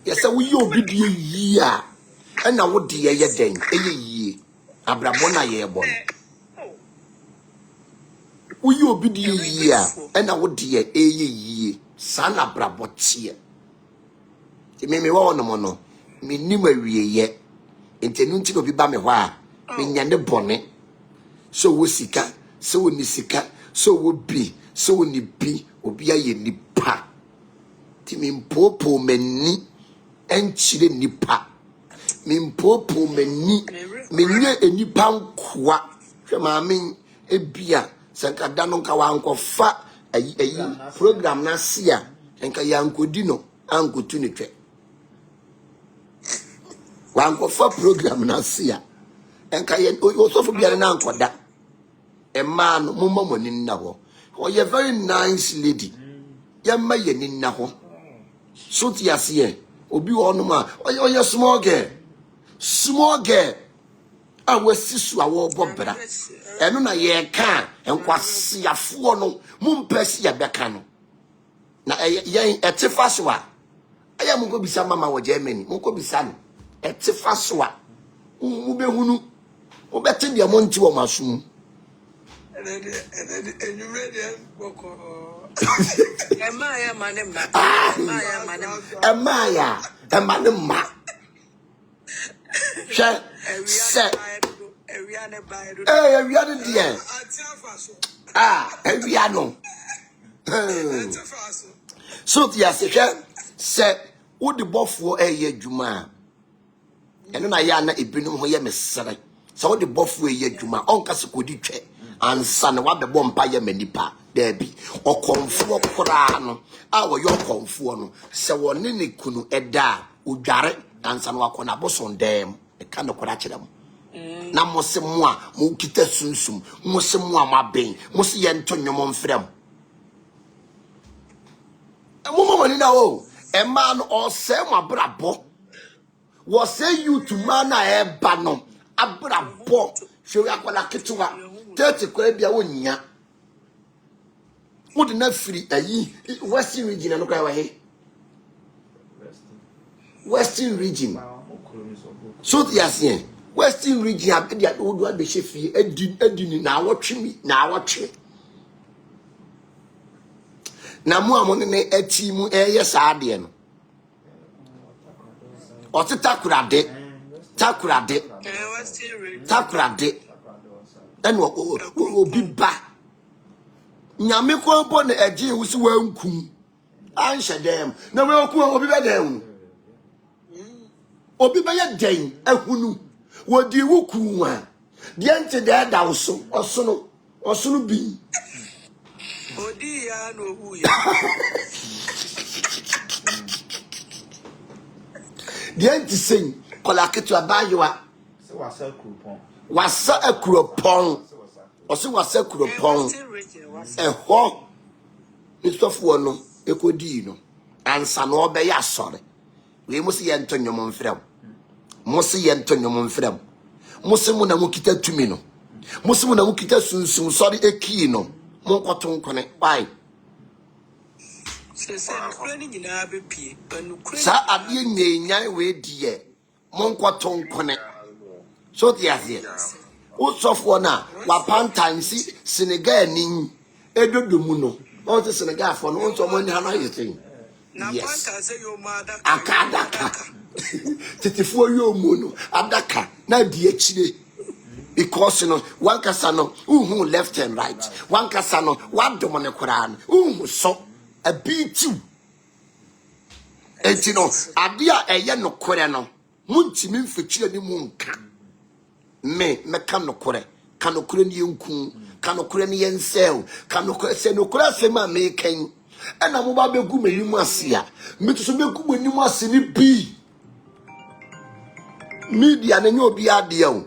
yesa wo ye obi die yi a na wo de ye den eye yi abrabo na ye bono wo ye obi die yi a na wo de ye eye yi sana abrabo tie ti me wo no mo no me nim awie ye entenu nti obi ba me ho a me nya ne bone so wo sika so wo ni sika so wo bi so wo ni bi obi aye nipa ti mi mpopo mani enchire nipa mi mpopo mani menye enipa nkoa hwe maame ebia sankada no nka wankofa ayi program na sia enka yankodi no ankotu ne twe wankofa program na sia enka ye osofo bia na ankoda emma no mommo ni nna ho oye very nice lady yamma ye ni nna ho so ti ase obi wo no ma oye small girl awasisu awo bobra eno na ye ka enkwasiafo no mumpasi ya beka no na ye etefa so a aya mungo bisa mama wo Germany mungo bisa no etefa so a mu behunu obete dia monti wo masum Emaya manemma se ewiane die ewiano so ti ase se wo de bofo eye adwuma eno na ya na ebinum ho ye mesere se wo de bofo eye adwuma onka se kodi twe ansa na wa bebo mpa ye manipa da bi okonfo kora no a wo yo okonfo no se wo ne ne kunu eda odware ansa na wakona boson dem e ka no kora kire mo na mo se mo a mo kita sunsum mo se mo a maben mo se ye nto nyomo mfrem mo mani na o e ma no o se mo abrabo wo se you to man na e ba no abrabo hwe akwala ketewa tete kwa bia wonya What the not free Western region and look away. Western region. So the Asian Western region have the old one be shifty, Edin now watching me, now watching. Now more money a team yes adian. Or to takurade and will be back. Nyame ko bo na eje wusi wankum ansha dem na we oku obi be dem obi be ye den ahunu wodi wuku a de ente da da so osono bi odi ya no hu ya de ente sen kola ketu abayewa se wasa akuropon osi wasa akuropon eho nistofo no ekodi no ansa no obe ya sore we musi ye ntonyom mfrem musi mu na mukita tumi no musi mu na mukita sunsun sori eki no monkoto nkone why sa adie nyenyan we die monkoto nkone so tiasie usofo na wapantansi Senegal ni edodomu no o te Senegal fo no nso mo ni hana yetin yes akadaka titifo yomu no adaka na die chire because no one kasa no uhu left and right one kasa no wadom ne koran uhu so a bitu etino adia eye no kore no muntimi mfechire ni munka meka nokore kanokore ni yenku kanokore ni yensel kanokore se nokore asema meken ena mo ba begu menimu ase a metuso begu menimu ase ni bi media na nyo bi ade o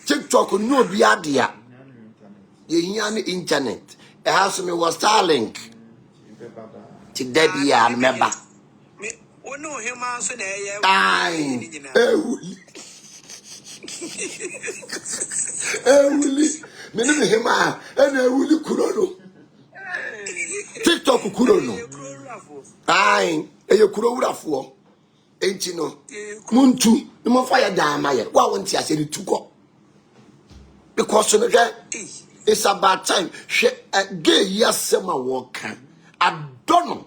TikTok nyo bi ade a ye hia ni internet e has me was Starlink ti debi ya meba ono hema so na eye ai ewuli meni hema ena ewuli kuro no TikTok kuro no ai eye kuro wurafo enti no muntu ni mo fa ya dama ye wa wonti ase ni tuko because no it's about time she gay yasema woka adono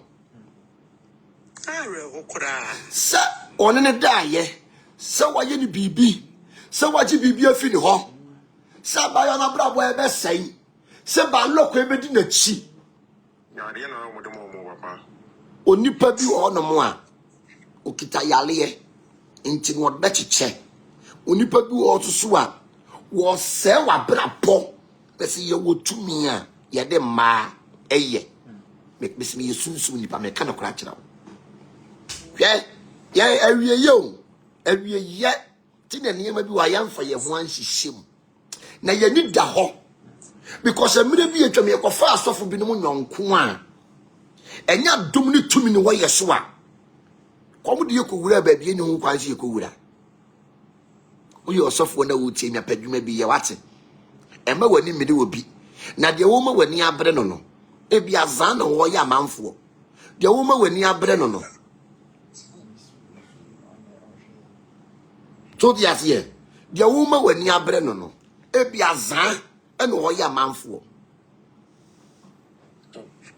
are okura sa onene daye sa waye ni bibi sa waje bibi afi ni ho sa ba yo na brabo e be sai sa ba lokọ e be di na chi ya de na mo de mo papa onipa bi wo no mo a okita yale enti no be chiche onipa bi wo susu a wo se wa brabo pese ye wotumi a ye de ma eye me pese me yesunsu nipa me kana kora kira ye awie ye ti na niam bi wa yamfa ye ho anhyehyem na ye ni da ho because amire bi etwam ye kofa asofo bi no nyonko a enya dum ni tumi ni wo ye so a komo de yekowura ba bi ni ho kwanse yekowura uyo osofo na wo tie mi apadwuma bi ye wate ema wani mede obi na de wo ma wani abre no no e bia zan na wo ya manfo de wo ma wani abre no no so di asie de wo ma wani abre no no e bia zan e no wo ya manfo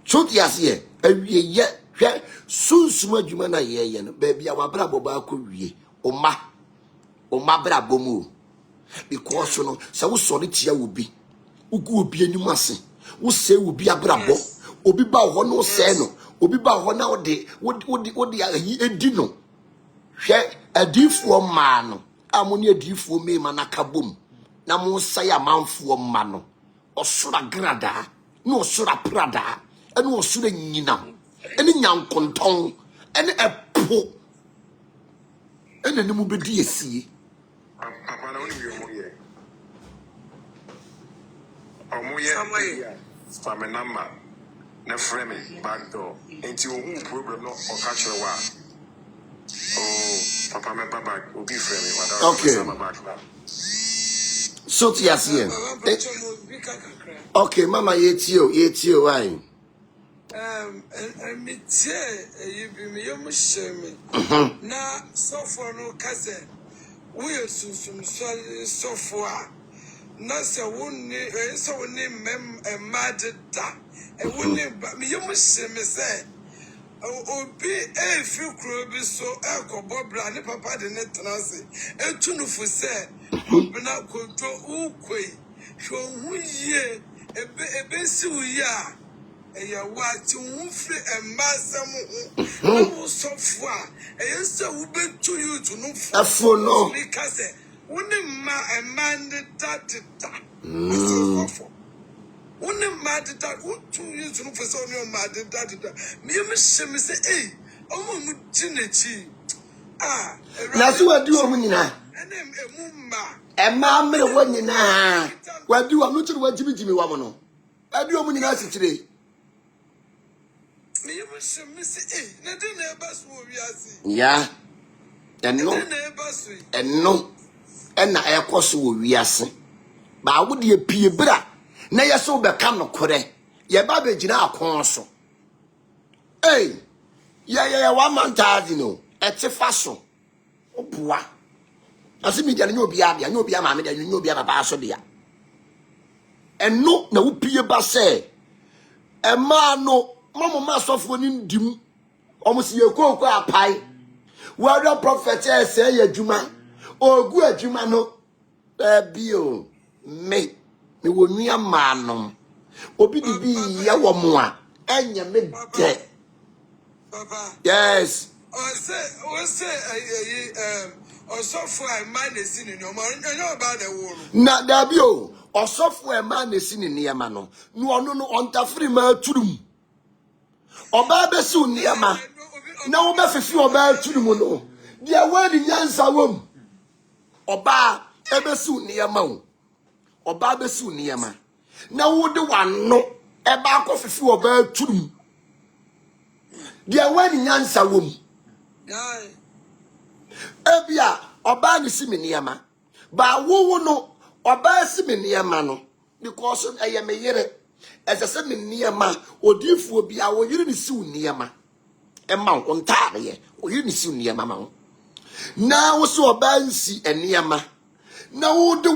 so di asie awie ye hwe sunsum adwuma na ye no ba bia wabra boba ko wie o ma bra bomu because no se wo so tia obi ugu obi anim ase wo se obi abrabo obi ba ho no se no obi ba ho na wodi ayi edi no hwe adifuo ma no amoni adifuo me ma na kabom na mo sai amanfuo ma no osura grada no osura prada ene osura nyina ene nyankonton ene epo ene ne mu bedi esie papa na woni omoye family number na frame back door enti ohu problem no o ka kire wa oh papa me baba obi frame wada okay so ti asie okay mama yetio why me you be me, you must share me. Now, so for no cousin, we are some so far. Not so one so name a mad da, and one name but me, you must share me say. Oh, be a few crowbies so alcohol, Bob Brand, Papa the net Nancy, and Tunu for said, Bena control Uque, show who ye a bensu ya. Eya wati unfre embasam no so far eyensa wo betu you to no Afo no. Because woni ma emande tatita asofo woni ma tata utu you to no for so no ma tatita me me say eh omo mu tinechi Na so wadi o mu nyina enem emu ma emma mere wo nyina wadi o mu tiri wajibijimi wa mo no wadi o mu nyina sitire yeah, and no, and I across we are saying. But I would be a pea bra. Nay, so become no correct. Your babbage in our console. Hey, yeah, 1 month, you know, at a fashion. Oh, poor. I see me, and you'll be a no be a mammy, and you'll be a basso dear. And no pea basse. A man, no. Mama master for dim almost your cocoa pie. Well, the prophet say a juma or good juma no bio me will near man. Obi be ya woman and ya mid dead. Yes. Or say, or software man is in your mind. I know about the war. Not dabio or software man is in near mano. No, on the free man to Oba be su niema na wo be fefi oba tunu mu no dia wadi nyansa wom oba e be su niema wo oba be su niema na wo de wano e ba ko fefi oba tunu dia wadi nyansa wom ebia oba ni si me niema ba wo no oba si me niema no because e ye me yere as a semi niema odifu bia wo yiri ni si niema e ma ntaare ye wo yiri ni si niema ma na wo so obansi eniema na wo de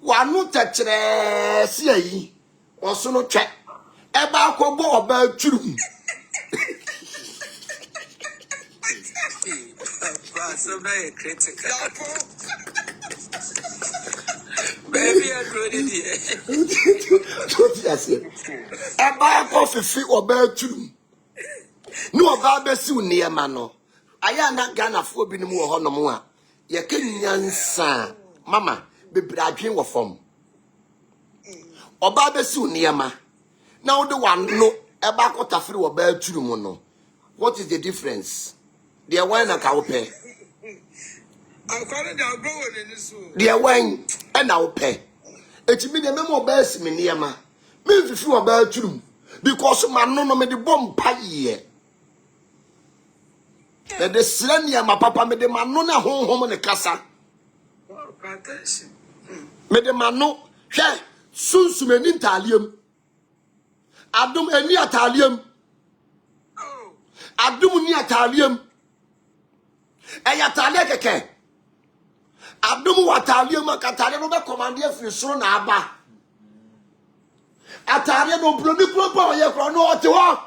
wano techere si ayi wo so no twe e ba akogbo oba twuru So very critical. Baby, I got it. What you say? Eba ko fifi oba twuru. No oba be si niema no. Aya na Ghana fo bi no mu ho no mu a. Ye kenyansa. Mama, be bradwen wo fom. Oba be si niema. Na wo de wano eba ko tafiri oba twuru mu no. What is the difference? They wine na ka wo pe. They wine and now pay. It's me the memo best me near ma. Me if you about you because man no me the bomb pie. The slenia my papa me the man no na home in the casa. Me the man no share Sumsumsore Italium. Adum any Italium. Adum ni Italium. Ayatale keke. Abdum watalium makatale no be commander fi so na aba. Atare no broni propo ye kro no ote ho.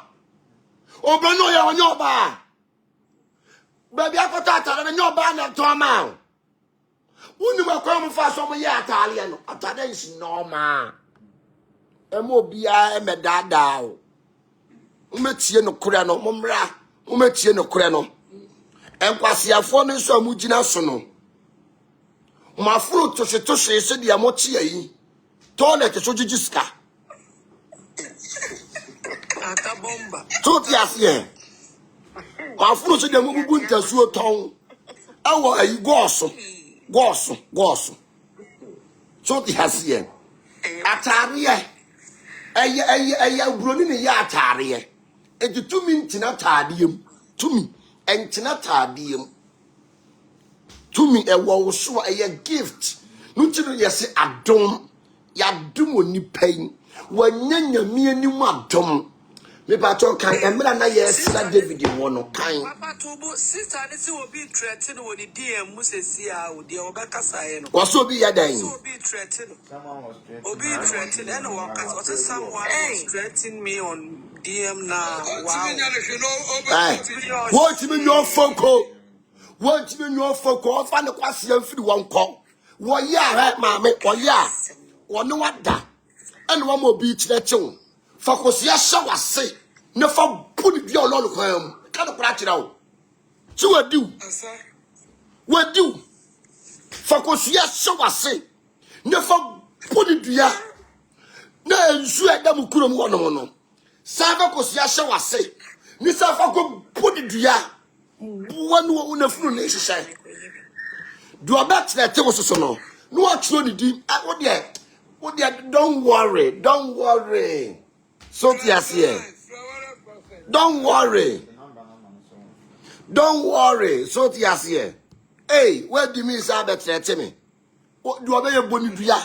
Obroni ye onyo ba. Baby akota atare no nyoba na to ma. Unu makwa mfa so mo ye atale no. Atare is normal. Emo bia emedada o. Umetie no kure no momra. Umetie no kure no. Enkwasiafo no so amugina so no. Ma fruit to se dia mochi yi. Toilet so jijiska. Ata bomba. So ti ase. Ma fruit so dia mugugu ntasuo ton. Awo ayi goso. So ti ase. Atare eye broni ne ya atare. Edu tumi ntina taadiem. Tumi entina taadiem. Tumi ewo so a gift. Nutino yesi adom. Ya dum oni pain. Wanyanya mi ani mu adom. Me pato kan emra na yesra David wono kan. Papa Tobo sister ne se obi threaten wo di DM musesi a wo de obekasa ye no. Was obi yadan. So obi threaten. Someone was threatening. Obi threaten and one cause someone was threatening me on DM now. Wow. What mean your phone call? What mean your phone call? Find the question for the one call. What ya, mammy, or ya, or no what that. And one more beach that tune. Focus ya shower say. Never put it your long home. Can't crack it out. So what do? What do? Focus ya shower say. Never put it ya. No, you at them couldn't want no. Sava kosia shower say. Nisa fako put it ya. One who flu nation. Do a back that table so no. No actually did. What dear, don't worry, don't worry. So here. Don't worry. Don't worry. So here. Hey, where do you mean Sabbath tell me? What do I be a bonny do ya?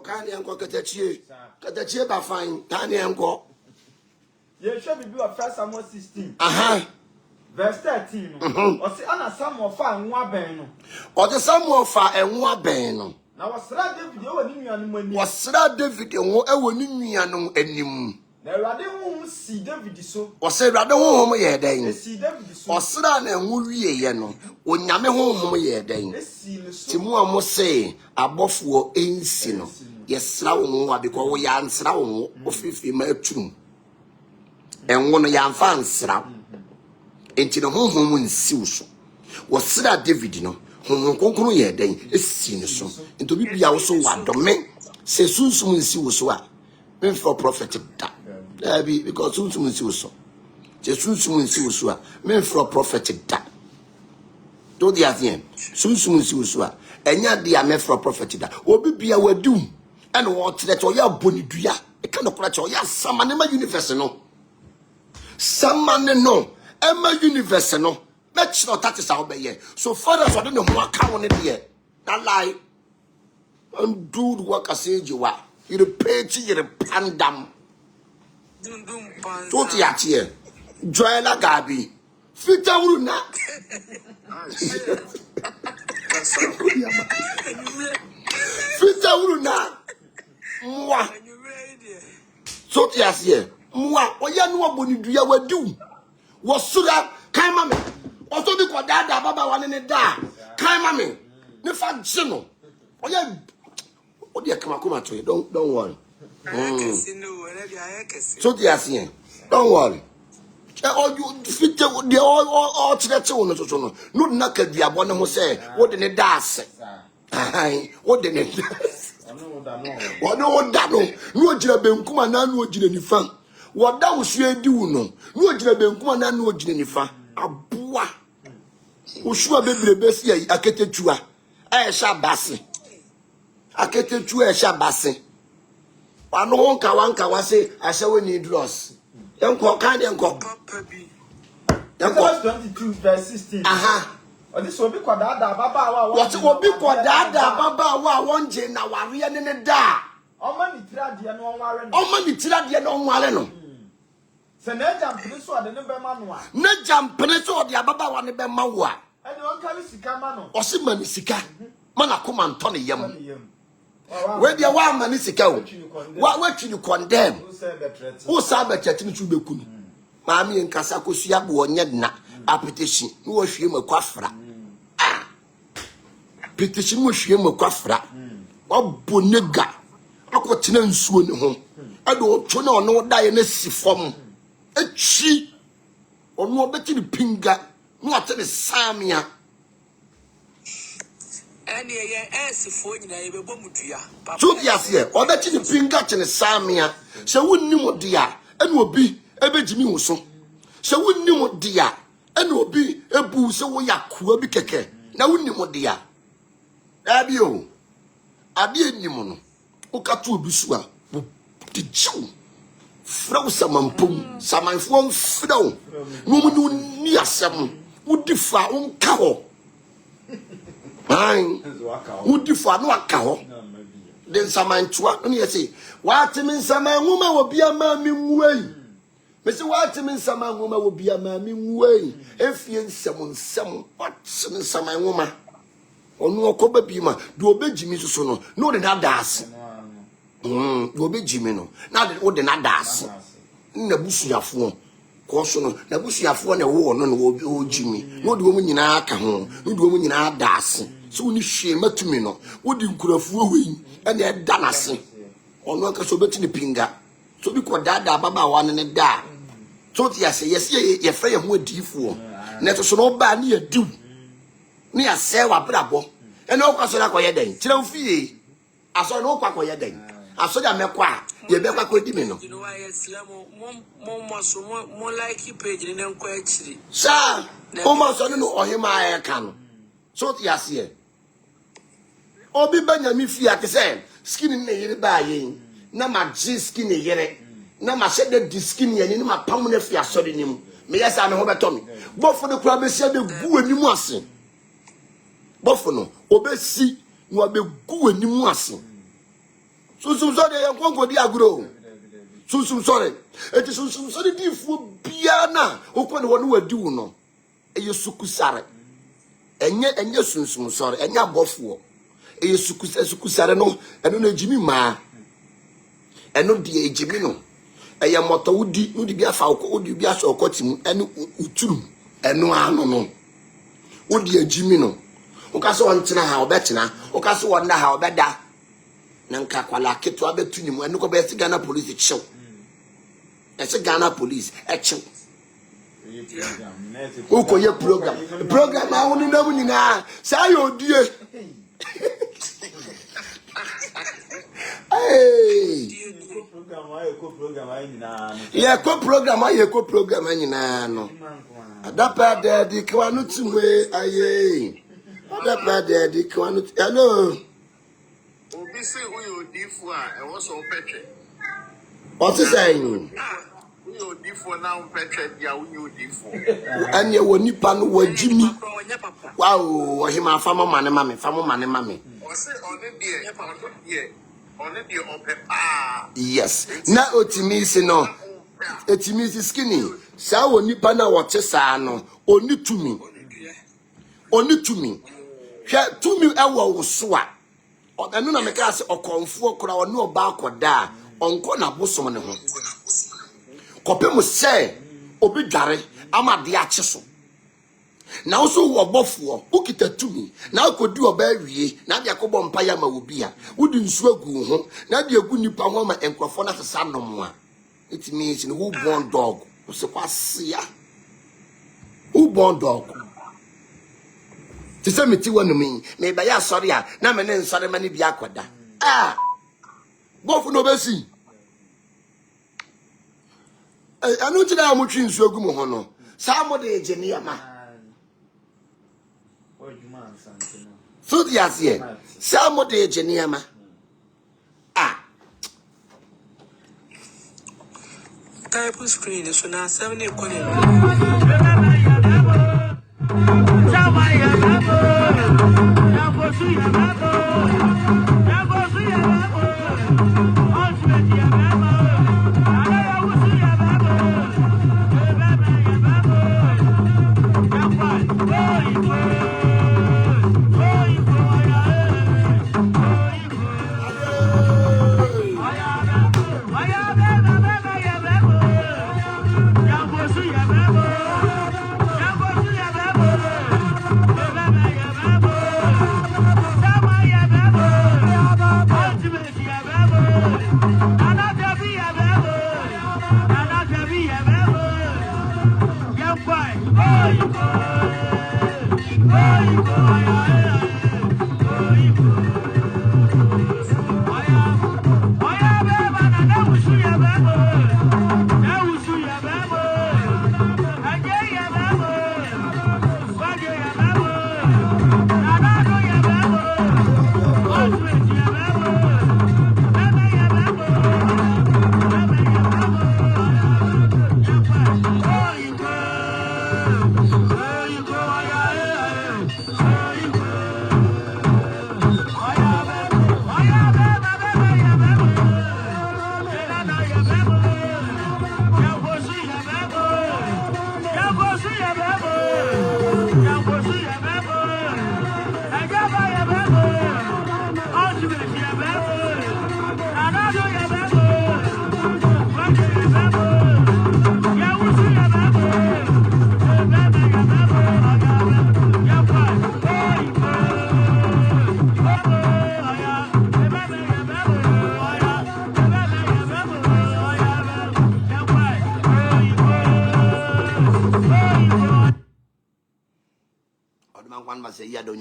Can't uncle Catachie by fine, tiny uncle. You should be a first Samuel 16. Verse 13. Or say, Anna, some more fine, one bang. Or the some more far and one bang. Now, was that David, you and you was that David and what ever knew any. There are the see David so. Or say, rather home ye then. See David so. Or Sran and Woolly yeno. When Yame home ye then. Timua must say, above war ain't sino. Yes, slow because we are slow of 50 true. And one of your fans, into the home in Siuso. Was Sir David, no, whom conclude ye then is seen so. And to be also one domain, say Sumsumsore, meant for prophetic that. Be because Sumsumsore. Just Sumsumsore, meant for prophetic that. Do the other Sumsumsore, and yet they are meant for prophetic that. Or be our doom. And what that or your bonny do ya? A kind of clutch or ya, some man in my universe, no. Some man, no. Emma universe, no. Let's not that is our bay. So far as I don't know what count it here. That lie. And do the work I said you are. You're a page, you're a pandam. Don't yet here. Joella Gabi. Fita Uruna. Fita Uruna. Moi. So here. Moi, what you know about you will do? Was Suga, kind mammy. Also, the Quadada Baba one in the da. Kind mammy. Never general. Oh, yeah. What do you come to you? Don't worry. So here. Don't worry. Oh, you fit the all to that one. No, not the abonnement who say, what in the das? What in it? What no, no, Jabin Kuma, no, Jin fan. What that was you do no? No, Jabin Kuma, no, Jin fan. A bois. Ushua baby, best year, I get it to her. I shall bassy. I get it to a shabbassy. I know one Kawanka say, I shall need loss. Young cock, kind and cock. Verse 22, verse 16. Or this will be called Baba. What will be called Baba? One Jane now, we are in a da. How many Tradia no one? How many Tradia no one? Senator Peninsula, the number man. No jump Peninsula, the Baba one of them Mawa. And one carry Sicamano. Or Simon Sika. Manacum Tony Yam. Where the one man is what you condemn? Who said that you to be good? Mammy and Casako Siabu or Nedna, a petition, who was him a quaffra. Ah, petition was him a quaffra. Oh, Bonega. I got to soon home. I don't know die in a form. A she or no better pinga, not a Samia. Any as for you, I will bomb to ya. So yes, yeah, or that in the pingat and the Samia, so wouldn't know what dear, and will be a Benjamin also. So wouldn't know what dear, and will be a boo so we are cool be keke. Now wouldn't know what dear. Abio, Abia Nimono, Okatu Busua, the Jew. Throw some pum, some phone throw. Woman near some would differ on cow. Mine would differ no cow. Then some man to what me say, what means some woman will be a mammy way. Mr. What means some woman will be a mammy way. If you some what's some woman or no coba bima, do obey Jimmy Sono, no, than that das. Do obey Jimmy no, now that would not das. Nabusia phone. Caution, Nabusia phone a war, no old Jimmy. No woman in our cajon, no woman in our das. So ni shame to me no. Would you could have wooing and they had done us or no so bet in the pinga. So because dada baba one and a da. So yes, ye afraid of what D4. Never so no bad near do. Near Sarah Brabo. And no question like your day. Tell fee. I saw no quack your day. I saw that me you better go to me no. You know why it's more like you page in them quite. Sir, almost I don't know or him I can. So yes, here. Obi Benjamin Fiat say, skin in the year buying. Na my G skin a year. Na my shed the skin and in my permanent fear sorry him. May I say, I'm over Tommy. But for the crab, said the goo and you must. Buffalo, obey see, you are the goo and you must. Sumsumsore, I'm going to be a grow. Sumsumsore, it is Sumsumsore for Piana, open one who do no. A Sukusare. And yet, Sumsumsore, and ya Buffalo. A Sukusare no, and no Jimmy Ma. And no dear Jimmy no. A Yamoto would be a falco, would you be a so cotton, and Utu, and no. Would dear Jimmy no. Ocaso on Tina how better now, Ocaso wonder how better. Nanka kwala keto abetu ni mu enko be si Ghana police show. Ese Ghana police action. Oko ye program a woni na mu nyina sa ye odie. Hey. Ye ko program nyina no. Adapa de di kwanu tumwe aye. Adapa de di kwanu hello. Obi say who you D4 and what's all petche. What is saying? Who you D4 now petche dia who you D4. And you woni pa no wa Jimmy. Wow, him a famo mane mame. O say on the opepa. Yes. Na otimi se no. Etimi se skinny. Sa woni pa na wo sa no. Oni tumi. Hwe tumi ewo wo so a. Anu na meka se okonfo kora ono oba akoda onko na bosom ne ho kopem se obi dware amade ache so na wo wo bofo ukita tumi na akodi oba awie na de akobọ mpa ya ma obi a wudi nsu agu ho na de agu nipa ho ma enkrofo na sesa nom a it means who born dog wo se kwase ya who born dog. Tise meti wonu mi me ba ya sori a na me ne nsori mani bia akoda bofu no besi anu ti da mo twi nsu agu mo ho no sa mo de ejeni ama so di asie sa mo de ejeni ama type screen so na 7 equally. must say, yeah, don't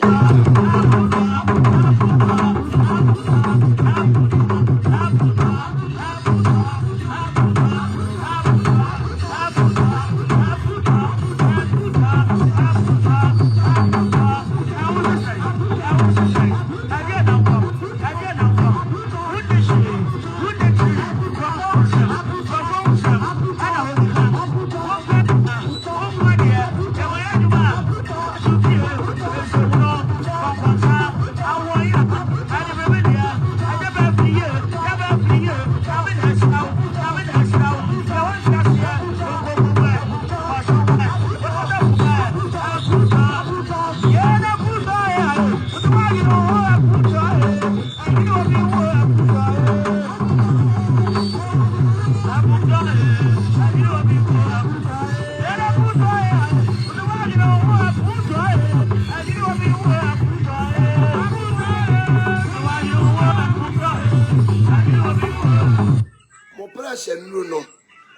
no,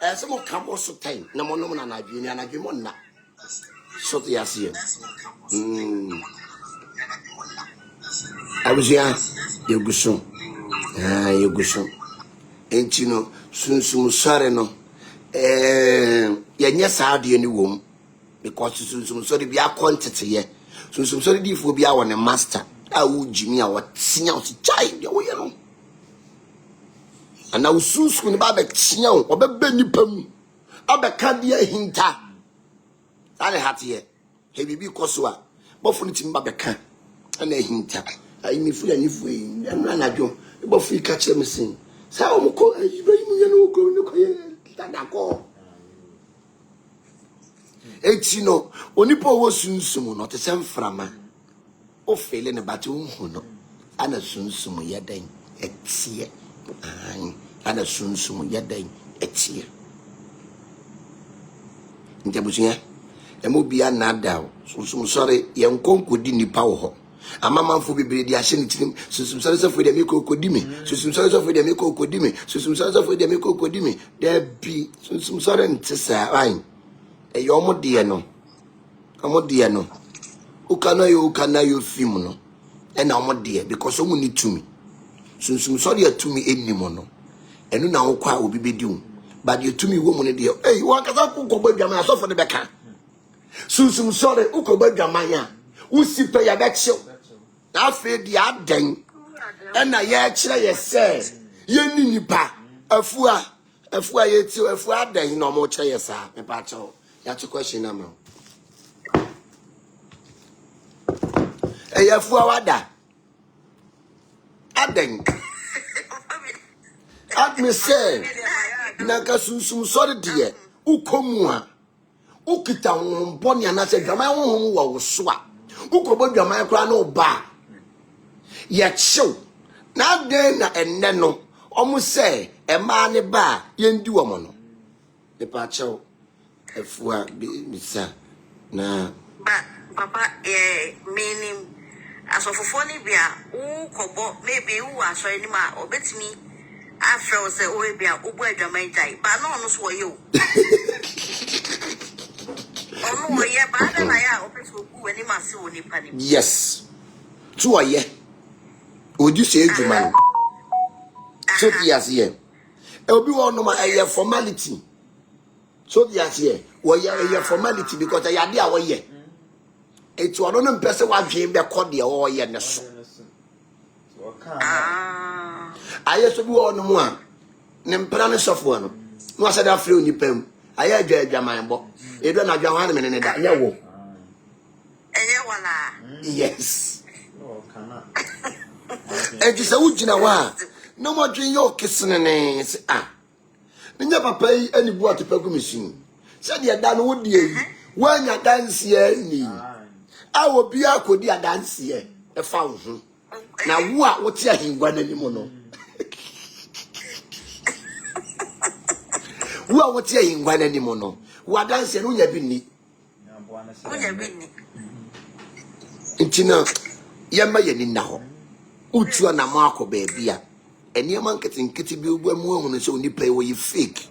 as some come also time, no more and I be and I give one now. So the Asia. I was here, you go soon. You go soon. Ain't you know, Sumsumsore no. Yes, I do any womb because Sumsumsore be a quantity here. Sumsumsore if we be our master. I would Jimmy our senior child, you know. And now soon when Babek Snow or Benny Pum, Abacadia Hinta. I had here. Heavy be Kosua, Bofunitim Babeka, and a hinta. I mean, free and if we and run at you, about free catch them sing. So, call you know, it's you know, only poor was soon soon, not the same frama. Or failing about you, and as soon soon yadang, a tear. And as soon as you get there, it's here. In Tabusia, a movie another. Sumsumsore, young conquer didn't power. A mamma for be the ascension, Sumsumsore for the Miko Kodimi, Sumsumsore for the Miko Kodimi, Sumsumsore for the Miko Kodimi. There be Sumsumsore and Tessa Rhine. A yomo diano. Amodiano. Ukana you fimono. And I'm dear because someone need to me. Sumsumsore to me any mono. And now quite will be due. But you to me, woman, dear. Hey, you want to go back your man for the back? Sumsumsore, Uko Bagamaya, who see pay a back show. I feel the odd dang. And I actually say, you need pa, a fua, yet to a fua dang, no more chayas, a pacho. That's a question, number. Hey, a fua wada. Adeng. At me say, Naka Sumsumsore dear, Ukomua, Ukita Bonnie and I said, Grandma was swap. Ukobo Grandma Crano bar. Yet show. Now then and neno, almost say, a man bar, yen do a mono. The pacho, if we are Missa. Nah, But Papa, meaning as of funny beer, Kobo, maybe who are so anymore, or bet me. After I say, oh, be a Uber Jamaica, but no one for you. Oh, no, yeah, but I open to go any massive penny. Yes. 2 a year. Would you say, man? So, yes, yeah. It will be one of my formality. So, yes, yeah. Well, yeah, formality because I had the hour year. It's one of them person what dream they call the all year. I used to go on one. Nemprano software. No, I said, I flew in the pen. I had a man, but you don't have your hand in that. Yes. And you say, would you know no more drink your kissing and ah. Never pay any water per commission. Said you done would you when you dance here? I will be a could dear dance here. A fountain. Now, what's your him one anymore? What's your him one anymore? What dance and you been neat? Intina, Yamayan now. Utu na Marco baby. And your man getting kitty bill when woman is only pay what you fake.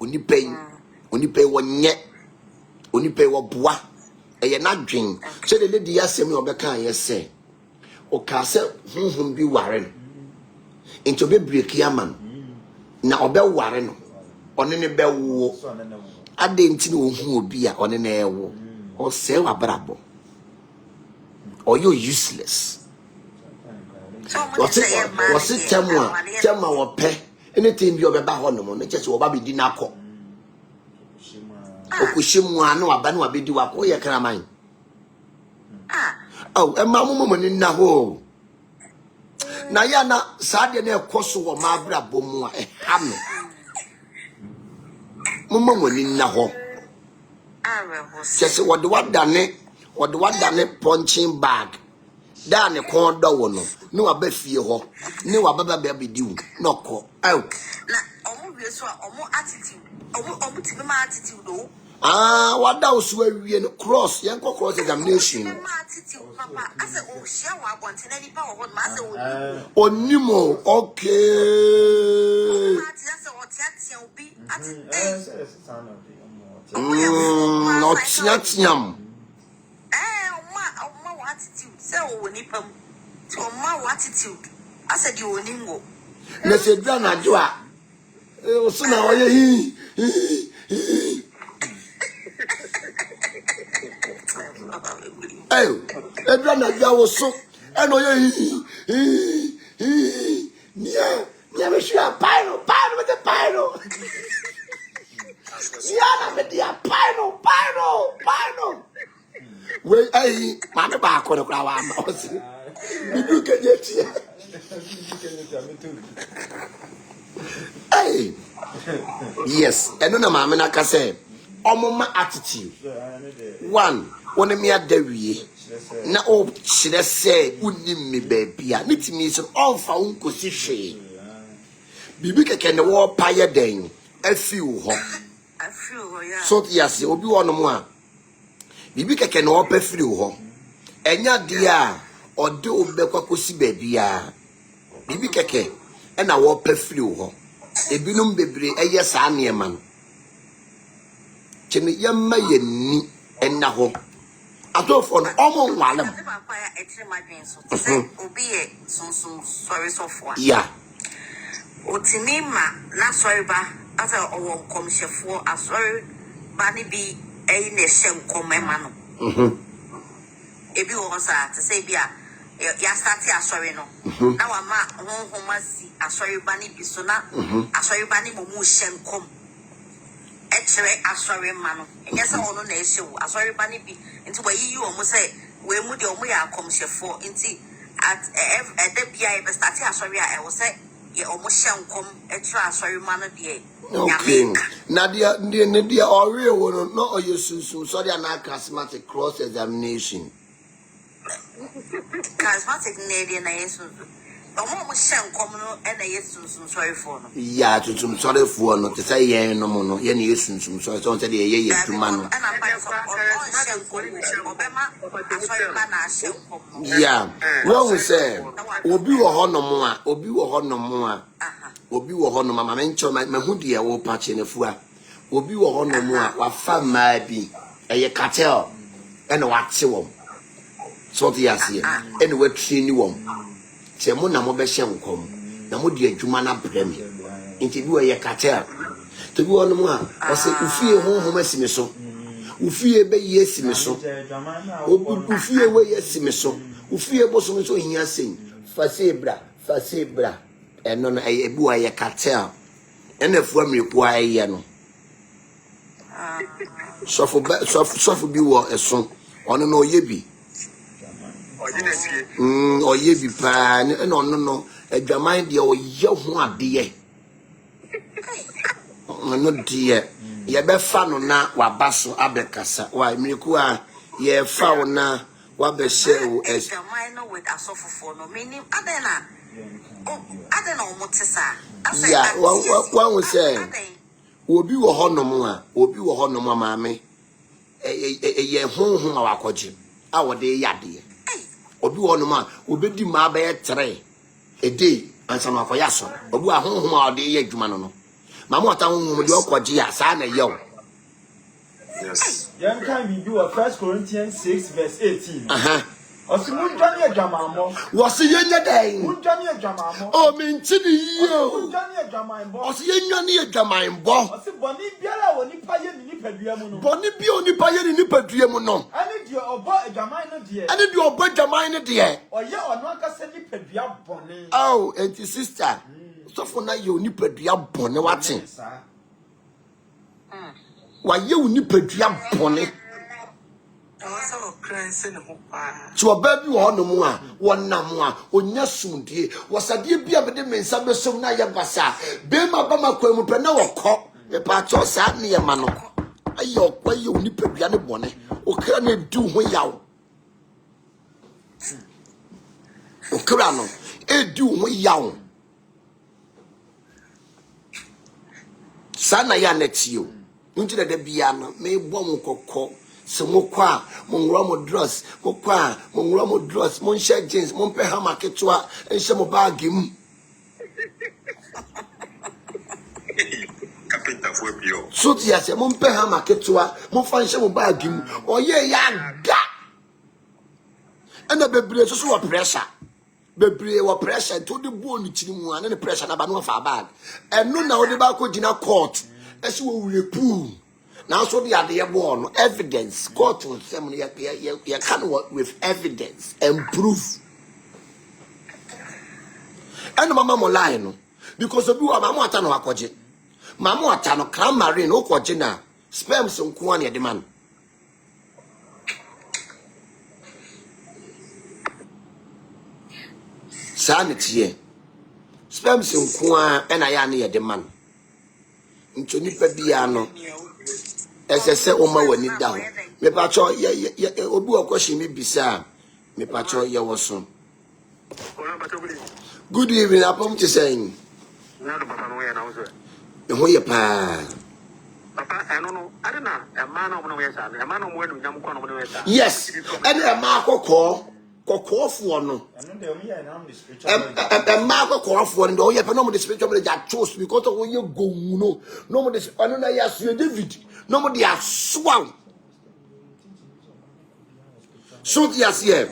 Only pay 1 yet. Only pay what bois. eye na dwen se de lady asem you obeka ye say o ka se honhom bi ware no into be break yaman na obe ware no one ne be wo ade nti na ohu obi a one na ewo o se wa brabo or you useless what's it tema wo pe anything bi obeba ho no mo no chese wo ba be di na akọ okushemu anu aba na abedi wa ko ye kraman oh emma mo ni na ho na ya na saade na ekoso wo ma brabo mu a ha me mo ni na ho chese wo de wadane punching bag da ne kon do wo no ne wa ba fie ho ne wa baba ba bedi wo no ko na omo wie so omo attitude omo ti ma attitude do wada osu awie no cross yen ko cross examination ma attitude papa ase o hia wa abonte na nipa wo ma ase onimo okay ase o tiatia obi no tiatiam attitude say o ni pam to ma attitude asa di oni ngo na se dua na jo a o so na oye hi ayo e dua na jo wo so e no oye hi nia me shua paino with the paino nia na me dia paino we ai mama ba ko kwa wa ma o si bidu kenye tie ai yes eno na mama na ka say omoma attitude one woni me adawie na o kire say unim me ba bia nitimi so onfa unkosi hwe bibi keke ne wo paye den afi wo ho ya so yes obi wo no mo a bibi keke no opa firi ho enya de a ode obekwa kosi babia bibi keke na wo opa firi ho ebinum bebre eye saa niema no chene yamma yenni enna ho atofo no omo nwalem papa ya etire madwen so se obi e Sumsumsore sofo ya otinima na sorry ba ata owo komshefo asori ba ni bi eyi na shem komema no ebi wo sa te say bia ya start asori no na wa ma honhoma si asori ba ni bi so na asori ba ni mo mu shem kom etre asori ma no enye se ono na ehyewu asori ba ni bi nti wa yi o mo say we mu de o mo ya komshefo nti at da bia e start asori a e wo say ye o mo shem kom etre asori ma no de okay. Nadia already won no or you sorry an charismatic cross examination. Charismatic Nadia na yesu. Omo shen kom no e na yesu sorry for no. Yeah, to some sorry for no to say ye no mo no ye na yesu sorry so say ye tuma no. Yeah. What we say obi wo ho no mo a obi wo ho no mama mencho mahu de wo pa che nefua obi wo ho no mo a wa fa ma bi eye cartel e na wa che wom so the ase e na wa train wom che mo na mo be hye nkom na mo de adwuma na brem nti bi wo eye cartel to bi wo no mo a o se ufie honhom asime so ufie be yesime so ufie we yesime so ufie bo so so hia sen fa sebra eno na ebu aye cartel ena fu amreku aye no sofo bi wo eso ono no oyebi oyebi pa ena ono no adwaman de oye ho ade ono de ye be fa no na wabaso abekasa wa amreku a ye fa wo na wabehye wo adwaman no with asofofo no meaning adena I don't know what to say. Yeah, one will say, Obi wo honom a, obi wo honom maame. Ye honhom awakoje. A wo de yade. Obi wo honom a, obedi ma ba ye 3 a day ansa no akoya so. Obi a honhom a de ye adwuma no no. Mama ota honhom de okoje a sa na ye wo. Yes. Young can be do a 1 Corinthians 6 verse 18. Was he young day? Oh, mean, you. Was he young near Jamine Bo? Bonnie be only by any Nipaduamono. I need your boy Jamine, dear. Or you are not a Nipadua Bonnie. Oh, and your sister. So for now, you Nipadua Bonnie watching. Why you Nipadua Bonnie? So a baby on the moa, one namoa, or Nasundi, was a dear beer, but the men some so naya basa. Bema Bama Quemo Peno cock, a patch or sat near Mano. I yoke where you nip a piano bonnet, or can you do when yow? Crano, a do when yow. Sana ya next you. Into the piano, may one cock. So mokwa monromo dress mokwa monromo dress mon share jeans mon pe ha maketwa enhye mo bagim Carpenter for bio. so tia se mon pe ha maketwa mon fa enhye mo bagim oye ya ga ena bebre so wo pressure bebre wo pressure to the bone chiri mu an ne pressure na ba no fa bag eno na wo de ba ko gina court ese wo wure pu. Now, so the idea born evidence. God will say, you can work with evidence and proof. And Mama Molino, because of you, Mamma Tano Aquaji. Mamma Tano, Cram Marine, Oquagina, spam some Kuania demand. Sanity, spam some Qua and Iania demand. Into Nipadiano. Say Oma when it down. Me pacho obu okwoshi me bisa. Me pacho ye woso. Good evening, apom to saying. Na do papa no we na wo so. Me ho ye pa. Papa eno no adena e ma na mo no we sa. E ma na mo enu nyam ko no mo we sa. Yes. And e ma kokofo no. E ma kokofo no ye pe no mo the spiritual knowledge at chose because of you go no. No mo the anu na ya su David. No more dia swam. So yes here.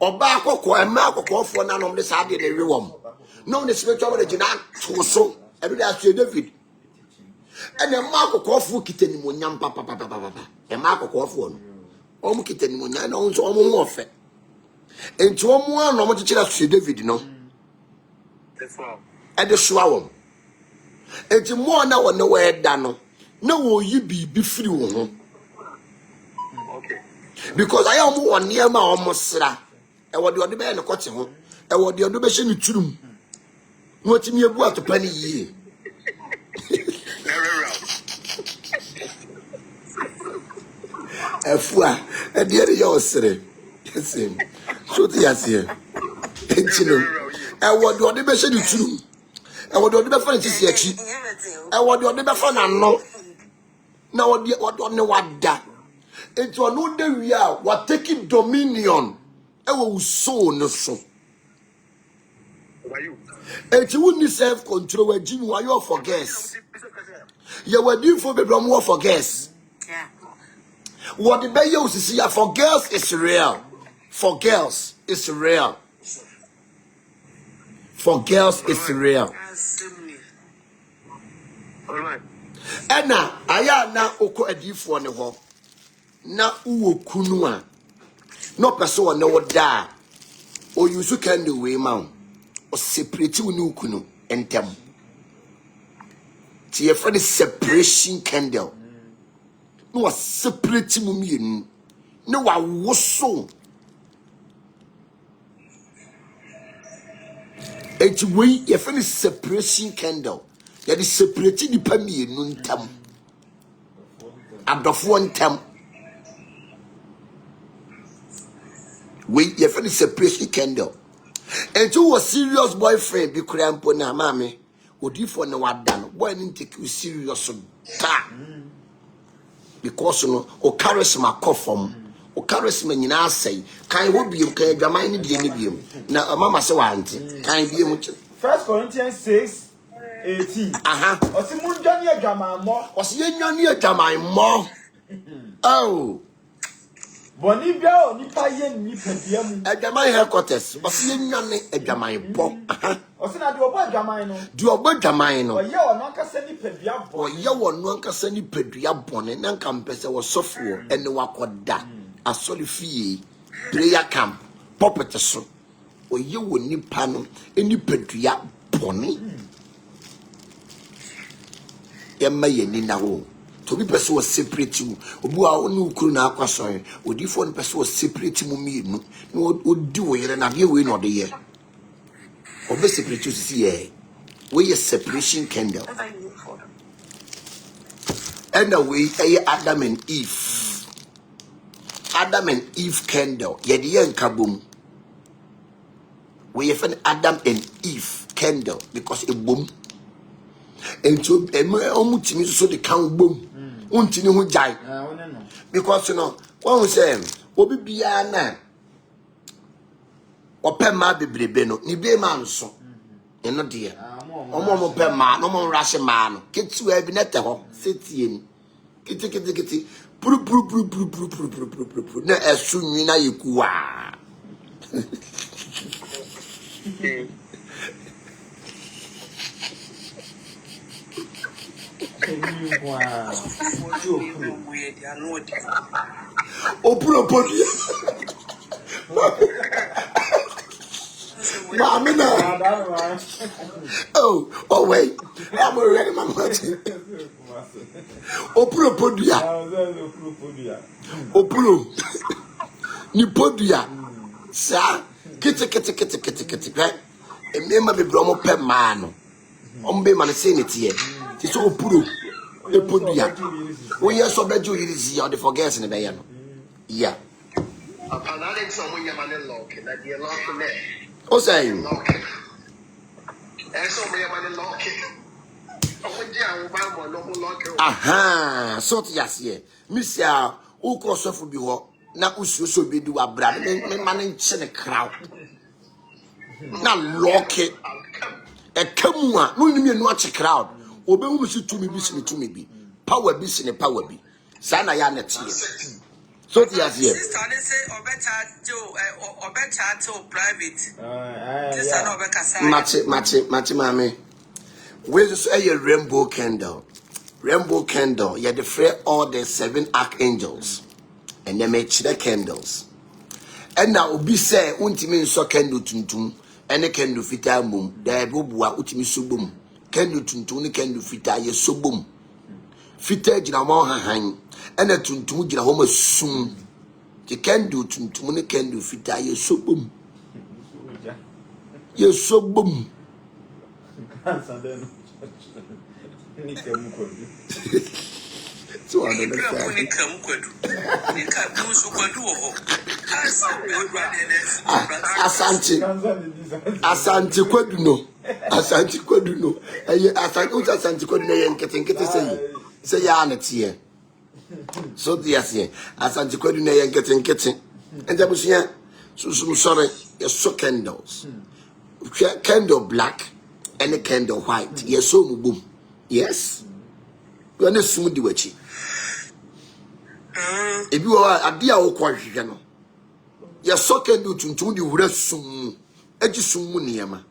Oba akoko e ma akoko na no de sa de rewom. No the spiritual knowledge na to so. E do that David. And e ma akoko kitani mo nyam papa. E ma akoko no. O mo kitani mo nyam na o so o mo ofe. Enti o mo no mo kikira so David no. E de swawom. Enti mo na won we da no. No, you be free. Okay. Because I am one near my almost. I want the other man a cotton. I want the other person to room. What me about a penny ye? A fool, a dear yourself. So the answer. I want the other person to room. I want the other person to see. I want the other person and no. Now what on the what that? It's one day we are what taking dominion. I will so no so. And you wouldn't self control where Jim why you for guess. You were due for the more for guess. What the bay you see for girls is real. For girls is real. For girls is real. All right. Ena aya na oko adifo ne ho na uwo kunu a no person one wo da o yusu kan the way ma o separate wu ni kunu entem ti ye for the separation candle no wa separate mu mienu no wa woso enti we ye for the separation candle. Yet is separating the pami in ntam. Adofo ntam. Wait, you find separation candle. And to a serious boyfriend be cramp on a mammy. Would you for no what done? Why didn't take you serious? Because you know, or charisma coffum, or charisma in our say, kind will be okay, your mind in the medium. Now, Mamma so auntie, kind be much. 1 Corinthians 6. 18. Osi munjani e jama mo. Osi yenyani e jama mo. Oh. Bonibia or Nipa Yen Nipa Adwaman headquarters. Osi nyane adwaman bo. Osina do obo adwaman no. Do obo adwaman no. Oye ono akasa nipadua bo. Oye wono ankasa nipadua bone na nkampese wo sofo ene wakoda. Asori fie. Prayer camp. Puppet so. Oye wo nipa no nipadua bone. Yemma yeni na wo. To be person was separate you. Obu a onu ukuru na akwaso. Odi fo no person was separate mu mienu. No odi wo yere na de we no de ye. Obe separate you see ye. We a separation candle. And we Adam and Eve. Adam and Eve candle. Ye de yen kabum. We have an Adam and Eve candle because a boom. And so omutimi so the can boom. Untini hu jai. Because you know, one was saying, Obi bia na ope ma bebrebe no ni be ma nso. Eno de. Omo mo pe ma, no mo rush ma no. Ketu e bi nete ho, setie ni. Kiti. Pru. Na esu nwi na yekuwa. Opuro podi. Mamina. Oh wait. I'm already my mother. Opuro podia. Opuro. Ni podia. Sa kiti. Right? E me ma be bro mo pe ma no. Ombe man say it here. It's all puro. The podia. We are so bad you is the forgets in the bayano. Yeah. O saying. Aha, so yes, yeah. Miss ya, who cross off be what? Na usu so be do a brand, me manning a crowd. Na lock it. A camua, no, you watch a crowd. Obe to me be. Power be sin a power be. Sana yanet. So yes, yeah. Sister, they say Obecha to private. Match, mami. Where's a rainbow candle? Rainbow candle, you defray all the 7 archangels. And they make the candles. And now be say, Untimin so candle tuntum, and a candle fita boom, there bubua utimi subum. Candle tuntun, candle fita ye subum. Fita jinamo hang, and a tuntum jinahoma soon. The candle tuntun, candle fita ye subum. Ye subum. So I don't Asante Kwaduno. Asante Kwaduno yenkete say ya na tie. So yes here. Asante Kwaduno yenkete. And jabusia Sumsumsore your so candles. Candle black and a candle white. Yes so boom. Yes. You are not smooth wachi. If you are a dear old quadriano, your socket do to the resum, edgisum niama.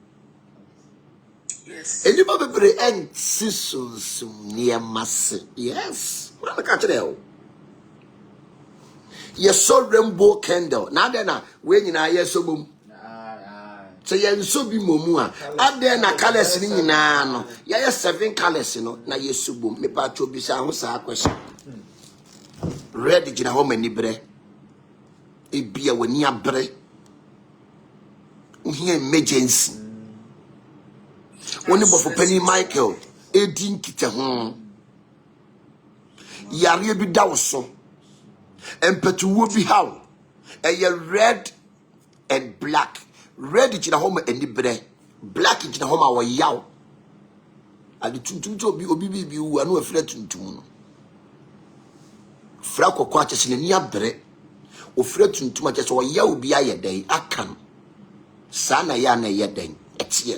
Yes. And you probably end sissons near mass. Yes. What am I catching there? Your so rainbow candle. Now then, when you are yes so boom. So you so be momua. Up there na colors ni na no. Ya 7 colors no na yesubu. Me pa cho bisa ho sa question. Red gina ho mani bre. E bia wani abre. Uhia emergency. Woni bofo pani Michael e din kite ho. Yare bi da wo so. Empetu wo bi hawo. E red and black. Red is in a home and the bread, black is in a home our yaw. And the tuntum be obi you are no afraid to Frako quaches in a near bread, or fret too much as or yaw be a day, I can. Sana yana yet then, it's ye.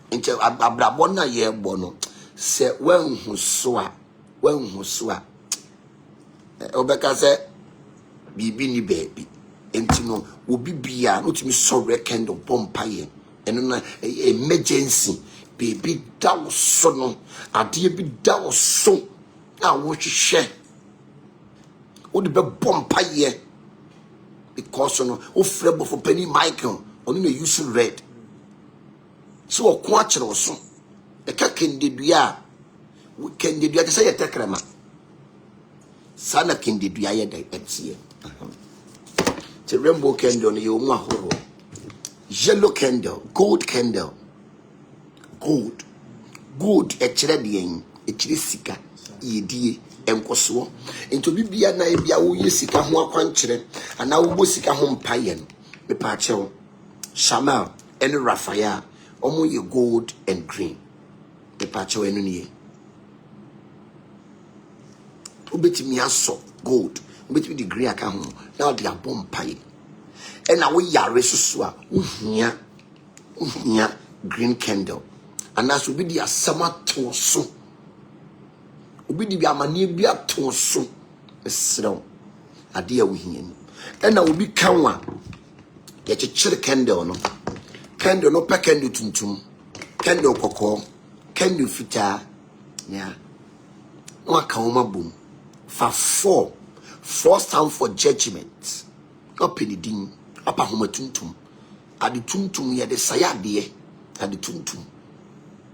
Until Abrabona ye bono, say, when who swa, obeka say bibi ni baby enti no obi bia no timi sorry candle bompaye eno na emergency baby dawo so no ade bi dawo so a wo hwehwe wo de be bompaye because no wo frebo for penny Michael onu na use red so okwa kire so e ka kendedua kendedua te say yetekrema sana kendedua ye da etie the rainbow candle no you mahoro yellow candle gold candle gold e kire de en e kire sika yedie enkoso ento bibia na e bia wo yesika ho akwankire ana wo sika ho mpaye no me pa chewo Shamal and Raphael omo ye gold and green me pa chewo enu nie obetimi aso gold obetimi the green aka ho now they are mpaye ena wo yare susu a uhia green candle anaso bi di asama to so obi di bi amane bi ato so esrew ade a wo hia ni ena obi kanwa ye chechire candle no pe candle tuntum candle kokko candle fita ya no aka wo mabum fa 4 stand for judgment opinidin apa homa tuntum ade tuntum ye de sayade ade tuntum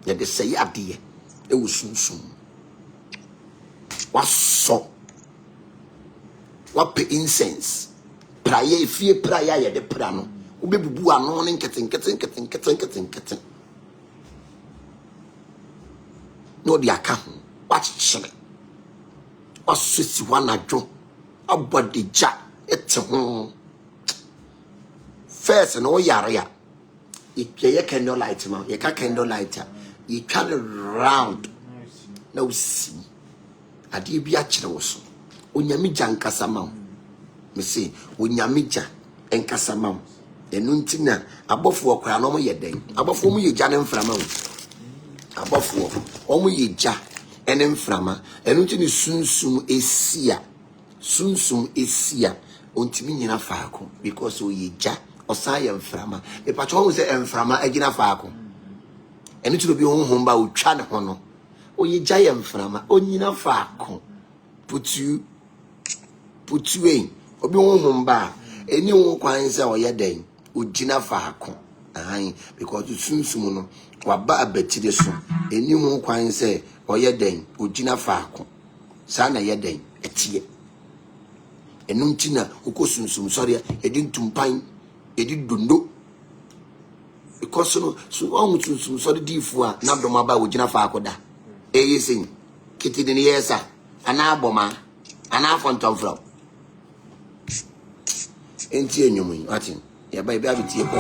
ye de sayade e wo sunsum waso wape incense prayer fie prayer ye de pra no obebubu ano ne nketen no dia ka ho wachire wasisi wanadwo abodija ete ho first no yare ya ye candle light ma ye ka candle lighter ye can round no see ade bi a kire wo so onyamija nkasa ma me say onyamija enkasa ma enu ntina abofo okra no mo ye den abofo mo ye gya ne mframa wo abofo o mo ye gya ene mframa enu ntini sunsum esia ontimi nyina faako because o ye gya osaye mframa e patcho wo se mframa agina faako enu tiro bi honhom ba otwa ne ho no o ye gya ye mframa onyina faako putu obi honhom ba eni ho kwan se o ye den ogina faako ahan because sunsum no waba abatire so eni ho kwan se o ye den ogina faako sa na ye den etie enu ntina Sumsumsore edi ntumpan edi dondo because no so on Sumsumsore difu a na doma ba ogina faako da eyesin kitidi ni yesa ana aboma ana fontonfro enti enyumu atin ya ba ibe abitie ko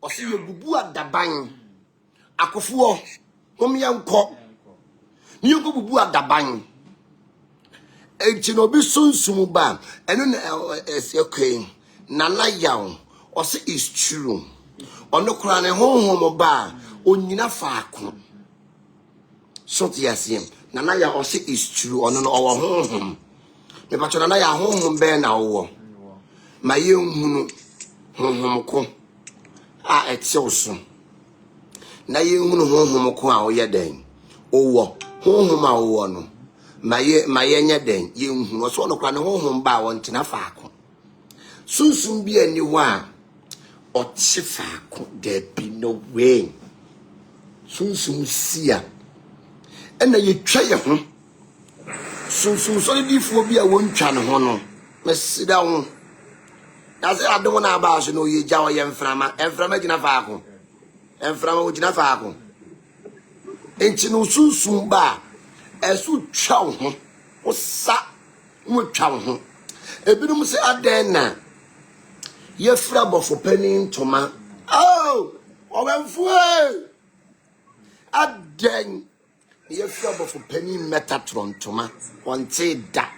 osi ye bubu adaban akofo homyanko ni ko bubu adaban enti no bi sunsum ba eno na okay nana yaw osi is true ono kura ne honhom ba onyina faako so ti asem nana ya osi is true ono no owo honhom me patcho na ya honhom be na wo ma ye nhunu honhom ko a etioso na ye nhunu honhom ko a oye den owo honhom a owo no ma ye nya den ye nhunu so no kra ne honhom ba won tina faako sunsum bi ani ho a oche faako there be no way sunsum sia ena ye twa ye ho Sumsumsore difo bi a wontwa ne ho no mesida ho ase adom na aba so no ye gya wo ye mframa gina faako mframa wo gina faako enti no sunsum ba esu twa ho wo sa wo twa ho ebinum se aden na ye fra bofo panin toma oh owenfu aden ye fra bofo panin metatron toma onte da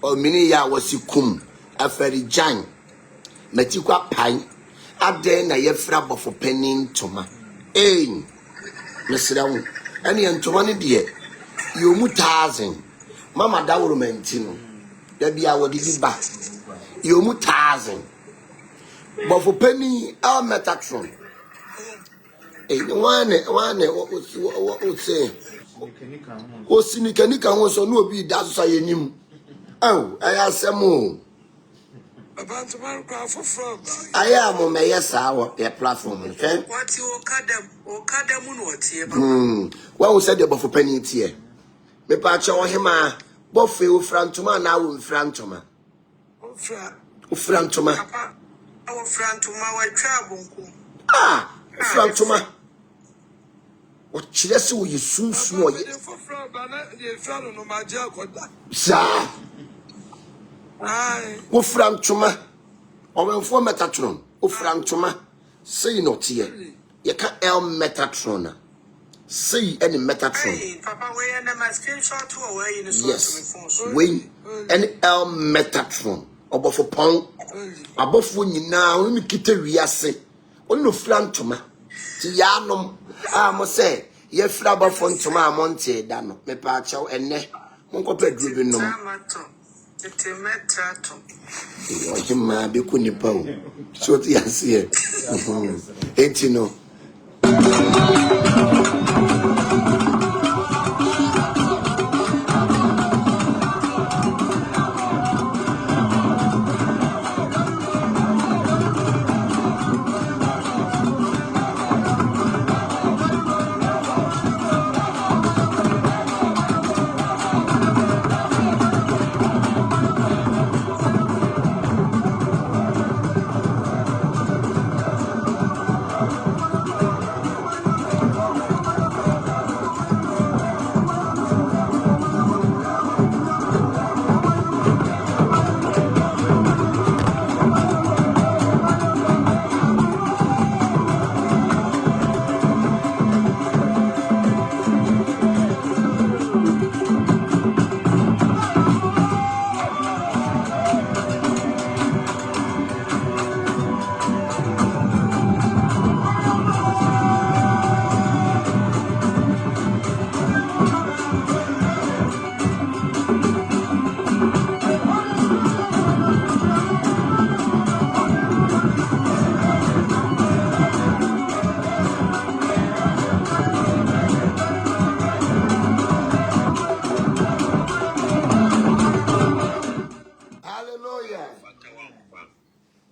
o mini ya wasikum afari jan matikwa pan aden na ye fra bofo panin toma mesra wo ene ntoma ne de yo mu 1000 mama dawro menti no da bia wodi biba yo mu 1000 bofo panin a metatron one o say o sinikanika won so no obi da so yenim aya semo About man cry for frog. aya mo me yesa wo the platform okay What you okada mu no tie wa wo say the bofo panin tie me pa che wo hema bofe o frantoma na wo frantoma o frantoma papa our frantoma wa twa bonku frantoma o chire se wo yesunsu o ye for frog na ye frano no magia koda sa ai wo frantoma o wenfo metatron o frantoma sei no tie ye ka el metatron sei any metatron hey papa we na my screenshot to away in the yes phone we any el metatron obofo pon abofo nyina oni kita wiase oni no frantoma ti ya nom mo say ye fra abofo ntoma amonte da no me pa achew enne monkopa duru bi nom Ojima be ku nipa o so ti ase enti no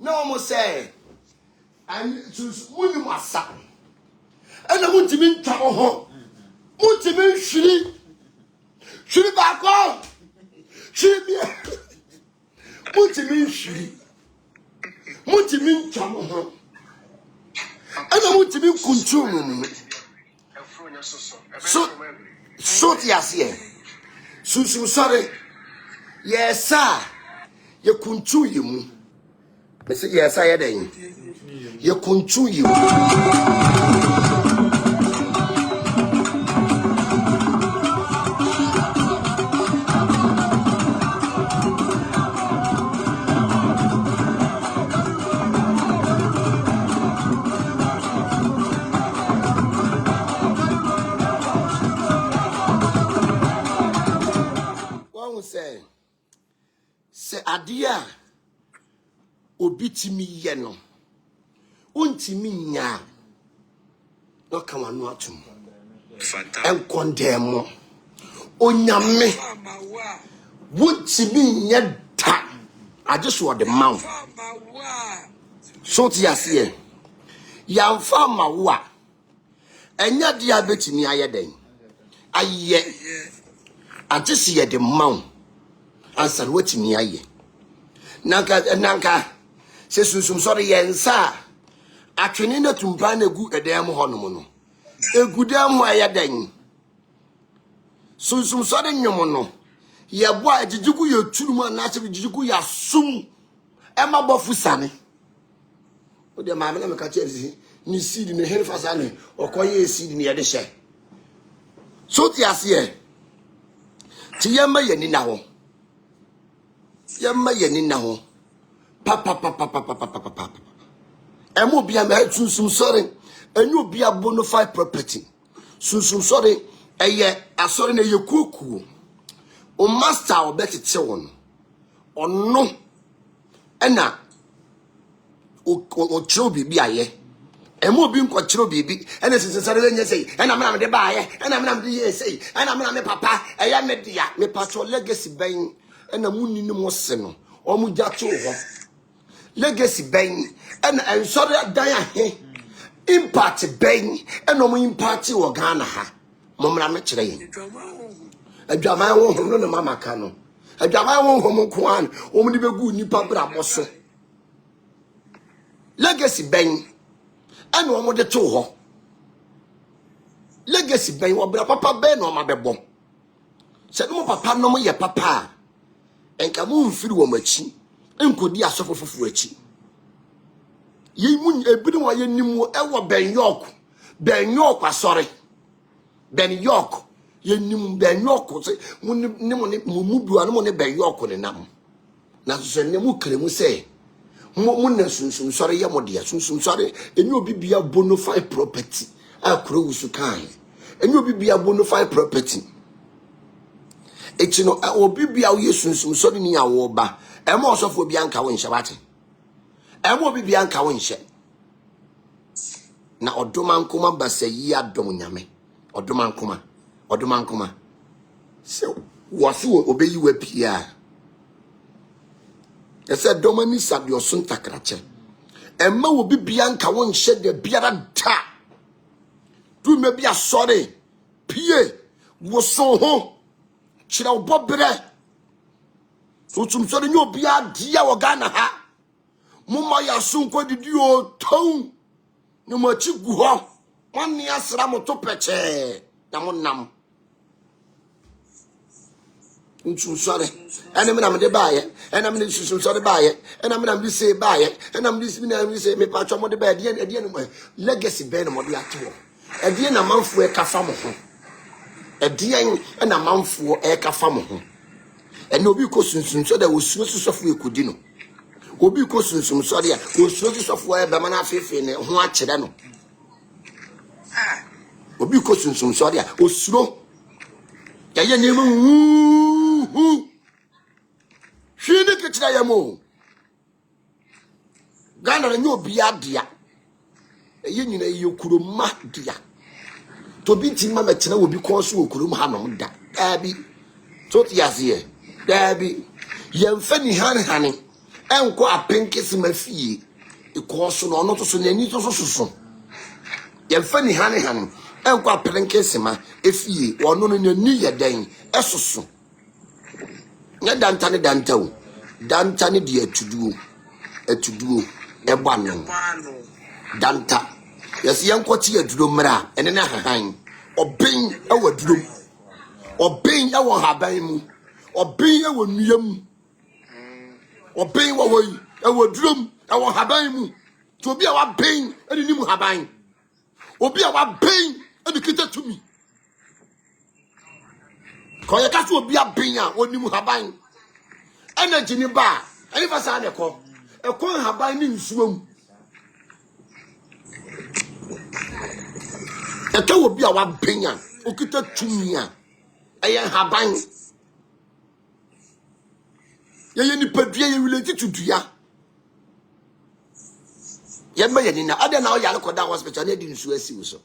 no mo say and to wunu masa ena muntimi ntwa ho muntimi hwiri ba ko hwiri bi muntimi ntwa ho ena muntimi kuntu mu so ti ase Sumsumsore yes sir ye kuntu yimu Mese yes I den ye kuntu yimu say se adia obi timi ye no untimi nya no ka wanu atum en condemn onyame untimi nya ta I just want the mouth so tiase yamfa mawa enya dia betimi ayeden aye atisi ye the mouth answer wetimi aye nanka se Sumsumsore yensa atwene na tumpa na egu edam honom no egudam ho ayeden Sumsumsore nyomo no ye bo ajijigu ye turum na se jijigu ya sum ema bofu sane o de maame na me ka chezi ni seed ni helfa sane okoye seed ni ye de hye so ti ase ti yemma ye ni na ho yemma ye ni na ho pa emo bia me Sumsumsore enyu bia bonafide property Sumsumsore eye asore na ye kuku o master obetete won ono ena o chiro bibi aye emo bi nko chiro bibi ena Sumsumsore nye sei ena me na me de ba aye ena me na me de ye sei ena me na me papa eya me dia me patro legacy ben ena munni ni mo se no o mu jato ho legacy ben ena ensore dan ahe impact ben ena mo impact wo Ghana ha momra me kire yin adwaman wo ho no mama ka no adwaman wo ho mo ko an o mu de begu nipa bra boso legacy ben ena o mo de to ho legacy ben wo bra papa ben no ma bebo se no papa no mo ye papa enka mo mfiri wo machi enkodi asofofofo achi yi mun ebiri wo ye nimu ewo ben yok asore ben yok ye nimu ben yok se mun ni mo mu bua no mo ne ben yok ne nam na so ne mu kremu se mo na Sumsumsore ye mo de Sumsumsore eni obi bia bonafide property akro wusu kan eni obi bia bonafide property echino obi bia wo ye Sumsumsore ni awo ba ema osofo bia nka wo nhye wate ema obi bia nka wo nhye na odomankoma basayi adom nyame odomankoma so wasu obeyi wa pia ese domani sadio sunta krache ema obi bia nka wo nhye de biara da du me bia sore pie wo so ho chira obobre Sumsumsore nyo bia dia wo Ghana ha mumma ya sunko didi o ton no machi gu ho wonni asra moto peche na monam Sumsumsore ene me na me de baaye ene me Sumsumsore baaye ene me na me se baaye ene me se me pa twa mo de baaye de no legacy be no mo de ato e na manfo e ka fa mo ho e na manfo e ka fa mo ho ene obi ko Sumsumsore da wosuo sosofo ekodi no obi ko Sumsumsore ya wosuo sosofo e be ma na afefe ne ho a kire no obi ko Sumsumsore ya osuro ya ye nemu hwini kitira ya mo Ghana na nyo obi adia ye nyina ye kuroma dia to bi ti ma metena obi ko so okurum ha no da abi to tiasie dabi yemfa ni hanhane enko apenkesi mafie ikoso no no to so nani to so yemfa ni hanhane enko apenkesi ma efie ono no nani yeden esoso nya dantane dantawo dantane de atuduo eba no danta yes yenko ti aduro mra ene na hahan oben awaduro oben awo haban mu oben awo nuam oben wo woyi awadurom awo haban mu to obi a wa ben eni nimu haban obi a wa ben eni kita tumi ko ye ka so obi a ben a onimu haban energy ni ba eni fa sa ne ko haban ni nsuom eka obi a wa ben a okita tumi a eya haban Ye ni padua ye relate to dua. Ye ma ye ni na ade na o yare koda hospital na di nsu asi so.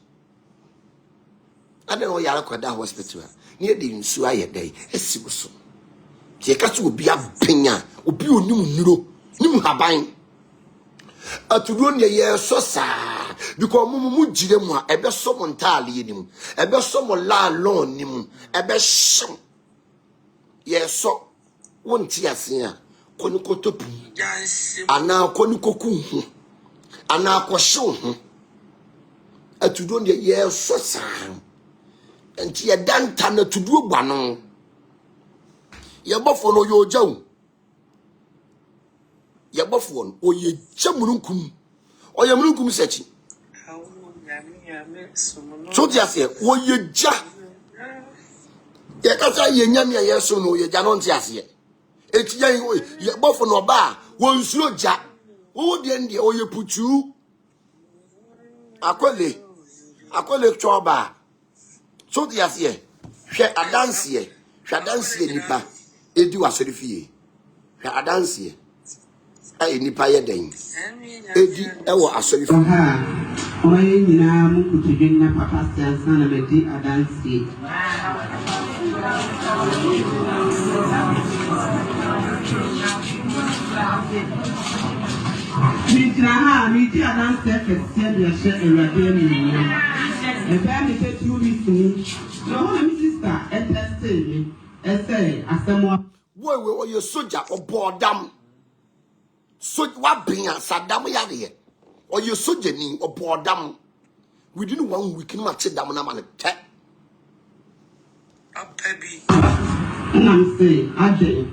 Ade na o yare koda hospital na di nsu aye dai asi so. Ye ka so obi apenya, obi onim nuro, nim haban. Atudo ne ye so saa because mu gire mu a ebe so mo ntale ye nim, ebe so mo la lon nim, ebe shim. Ye so wonti ase a koni kotopu ana koni koku hu ana kwhye hu atudo ne ye so saa enti ye danta na tudo gba no ye bofo no yo jaw ye bofo no o ye jamununkum o ye mununkum sechi so dia se o ye ja ye kasa ye nyame ye so no ye ja no nti ase eti ye bofo no ba won suro ja wo de ndie o ye putu akole choba so dia se hwe adanse nipa edi wasori fie hwe adanse nipa ye den edi ewo asori fie oye nyina mu kutudwen na papa siansa na medi adanse Miti adanse fese de she ewade ni e fa mi se 2 weeks ni no ho mi sister e test me e say asemo wo ye soja obodam so wa bia sadam yare ye o ye soja ni obodam within 1 week ni ma che dam na ma ne te Apebi. I'm say ade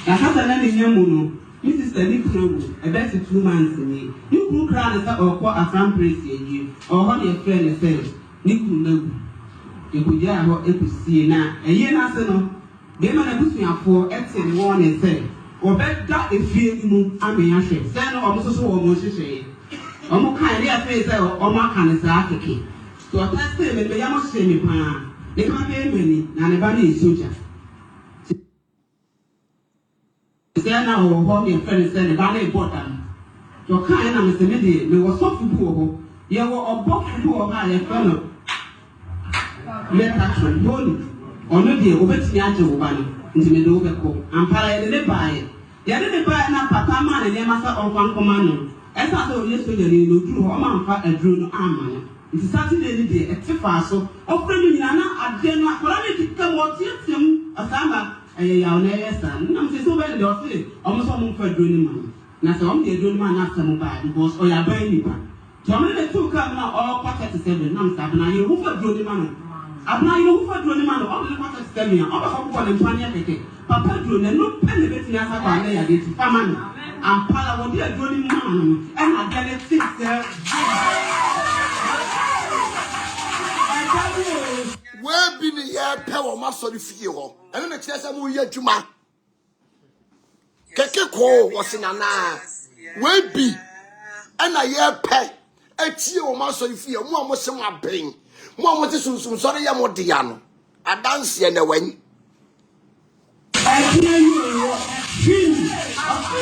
ya kasa na ni nyamu no mi sister ni kunu about 2 months ni you kunu kra na sa okọ afran praise ye o ho de friend say ni kunu na ekuja ho ekusie na eye na se no be ma na busuafo ete ni won ne say obeda efie ni mu amenya hwe say no omo so wo mo hwehwe omo kan ni afi say omo aka ne sa akeke so test me be ya mo hwe mi pa ne ka be mani na ne ba na esoja say na wo ho me friend say ne ba na important to kan na me se me de me wo so fubu ho ye wo obo fubu ho ma ye fa no let action boni ono de obetini age wo ba no nti me do be ko ampara ye ne baaye ye ne baaye na papa ma ne masa onfa nkoma no esa so ye so de ni no duru ho ma mfa aduru no ama no nti Saturday ni de etifa so ofre no nyina na ade no akora ne tikka mo tiatem asama ya na yesa na mse so be de o se o mo so mo mfa aduru ni ma na se o mo de aduru ni ma na asem ba because o ya ban ni pa to me le tu kam na o quarter to 7 na msa na ye hu fa aduru ni ma no abna yo hu fa aduru ni ma no o le quarter to 7 ya o ba ko ko le mpani akeke papa aduru ne no pele beti asa kwa na ya de ti fama no ampala wo de aduru ni ma no e na de le ti se we bi ni ye pe wo ma sori fie ho ene na kire sa mu ye adwuma keke ko wo sinana we bi ena ye pe atie wo ma sori fie mu a mo se mo aben mu a mo te Sumsumsore ya mo de ya no adanse na wani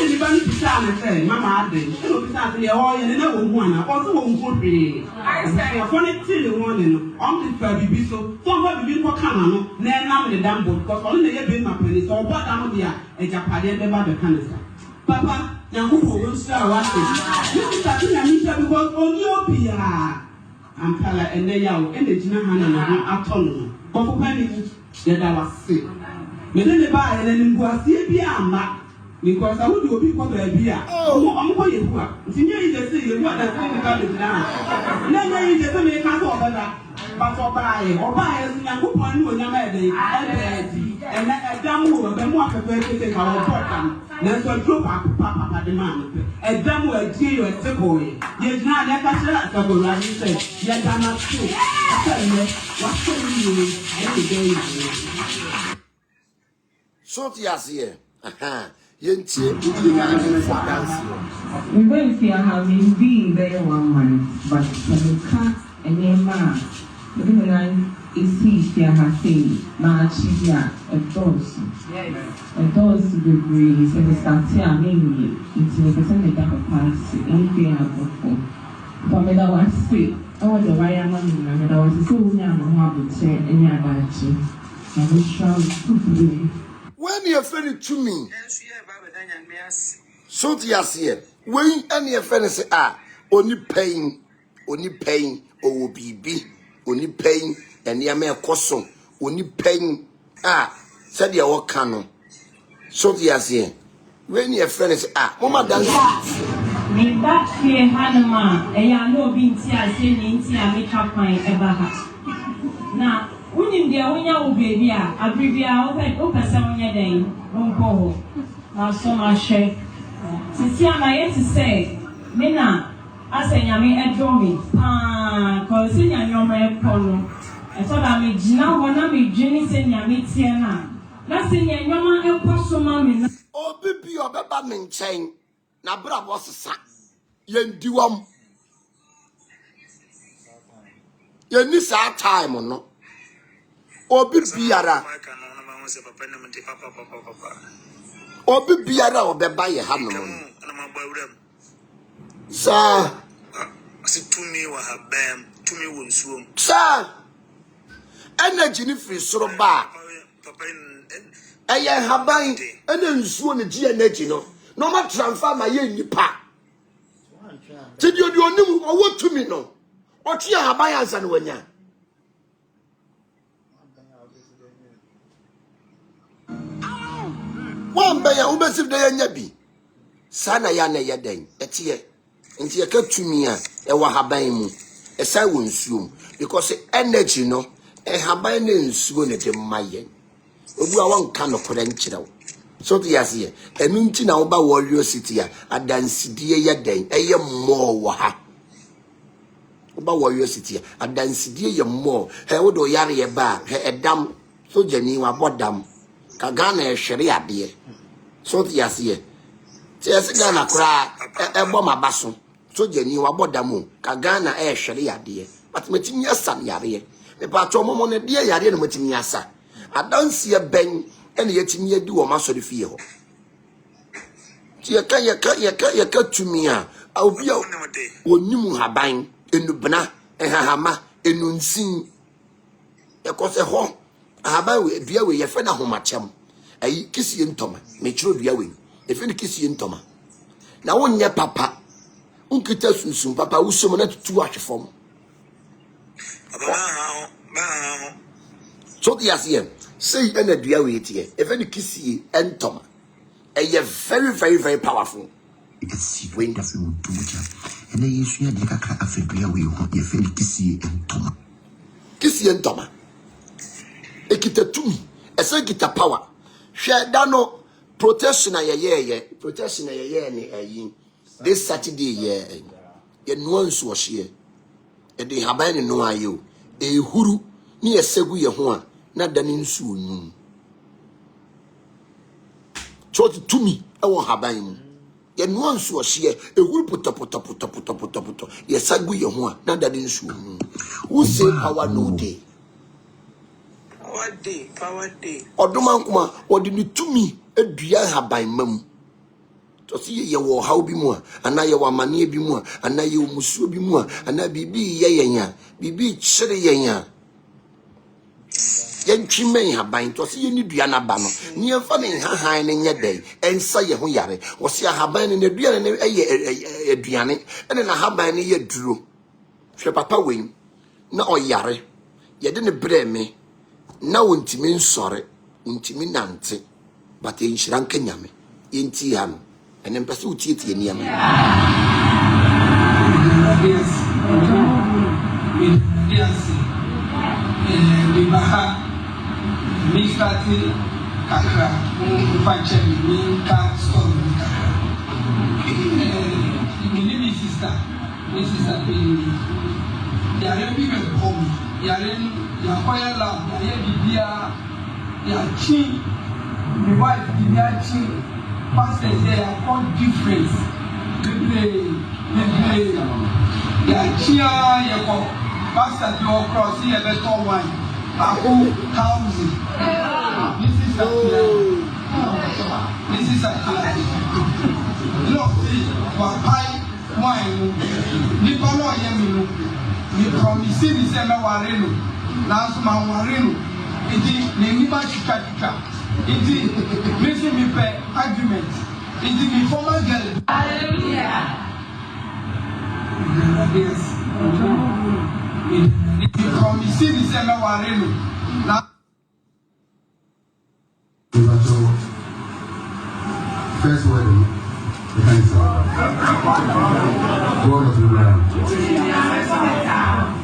ni bani pisa me say mama ade no pisa se ye ho ye na wo hu ana ko so wo hu hwe ya fo ne ti le won ne no on the fa bibi so fa bibi ko kana no na na me dambo because on na ye be ma pani so obo dam dia e japade be ba be kanisa papa na hu ho won stra wa se you pisa ti na mi se because oni opia ampala ene yawo ene jina hana na ho atono ko fo pani ye da wa se me ne ba ye ne ngu asie bi ama because I would be for the beer. Oh, I'm going to work. Senior is the city, what does it come down? Never is the same as over that. But for buy as young woman when I'm at the and a damn woman, the more prepared to take our important. Then so drop up papa at the man. A damn well, dear, a boy. Yet not that I said, like you said, yet I'm not sure. I tell you, what's going on every day? so ti ase yentie for dance we went to having been there 1 month, but when you can't and your man, isi ya hasi maachia edosu bebree se the start a mimi into the person that pass in ya boko for that one say all the wire man na that was so nya no ha bo any adachi na be strong super when you friend to me so yes here when any friend say only pain o bibi only pain and ya me koso only pain said ya work no so yes here when your friend say mama dance me back here hanama ya no bi nti ase ni nti a me twapan eba ha na unim dia wonya wo baby a abribia o pese wonya den onko ho na so ma hwe sisi ama yet say me na asenya me edromi ko si nya nyoma e kono e so da me gina ho na me dwini se nya me tie na se nya nyoma e koso ma me na obibi obeba me nchen na bra bo sesa yendiwam yeni sa time no obi biara obeba ye hanom sa asitumi wa habam tumi wonsuom sa energy ni free soro ba eye haban ene nsuo ne gi energy no no ma transfer ma ye nipa ti di onim owo tumi no otua haban ansa no wanya wan ba ya ubesif de nya bi sana ya na ye den etie nti ye ka tumi a e wa haban mu e sai wonsuom because energy no e haban ne nsuo ne de maye obu a wonka no kore nkirew so to yase enu nti na wo ba warrior city a adansidie ye den eye mo wo ha wo ba warrior city a adansidie ye mo he wo do yare ye ba he edam so jani wa bodam ka Ghana e hwere ade so to yase ti yase Ghana kra e bo mabaso so jani wa bodam ka Ghana e hwere ade but metimi asan yare me pa to momo ne de yare no metimi asa adansie ben ene yetimi adi wo masori fie ho ti yeka tumi a obi a onim haban enubna ehahama enunsin ekose ho haban we dua we yefe na homachem ayi kisie ntoma me chiro dua we efe ni kisie ntoma na wonye papa unkita sunsun papa usomo na tutu ahwefom so yase say ena dua we tie efe ni kisie entoma eye very very very powerful it's wonderful mutuja ena yesu ya dikaka afedua we ho ye fe ni kisie entoma ekita tumi ese kita power hwe da no protection ye ni ayi this Saturday ye nuansu wo hye e de haban ni no ayo e huru ni esegu ye ho a na da ni nsu onum choti tumi e wo haban mu ye nuansu wo hye e huru puto ye sagu ye ho a na da ni nsu onum who say power no day power day oduman kuma wodi ni tumi adua haban mam to si ye wo haw bi mu ana ye wo amane bi mu ana ye musuo bi mu ana bibi ye yenya bibi chire yenya yentwimen haban to si ye ni dua na ba no ni emfa ne hahan ne nye dai ensa ye ho yare wo si haban ne dua ne ye aduane ene na haban ne ye duro hwe papa wen na oyare ye de ne breme na wontimi nsore wontimi nante but enhira nkanyame enti ha no ene mpese utietie niam yes we baha mi stati kakra ufanche mi ka store mi kakra mi sister yare bi be home yare ya kwaya la ya bibia ya chi the wife bibia chi pastors they are called difference they ya chi ya ko pastor do cross ya better one This is a look, pie, wine, Nipolo Yemino, you promise the same Wareno, last man Wareno, indeed, Nima Chicatica, indeed, making me pay argument, indeed, the former girl. Hallelujah. Yes. You promise the same Wareno. First wedding, the cancer. God of Abraham.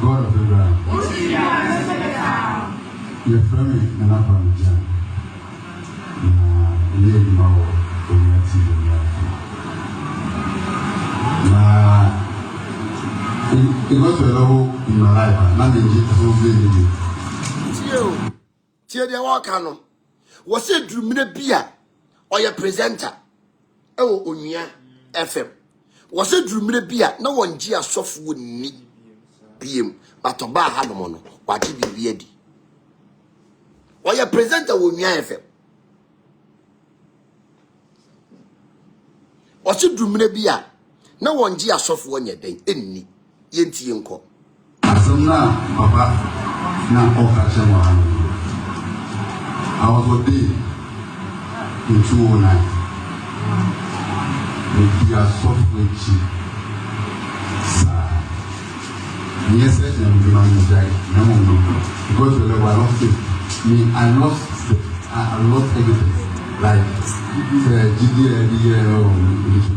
God of Abraham. Your family and up on the jam. Lady Mao, community. It got to a level in my life, not in Jesus. Tia de wakano. Was it Drumina Bia or your presenter? Oh, Unia FM. Was it Drumina Bia? No one Gia soft would need PM, but to buy Hanamono, what he be ready. Or your presenter Unia FM. Was it Drumina Bia? No one Gia soft one yet, any Yenti Uncle. Some now, Papa, now all catching I was ordained in 2009. We are software chief. Yes, I'm going to die. No, because I lost it. I lost everything. Like GDL,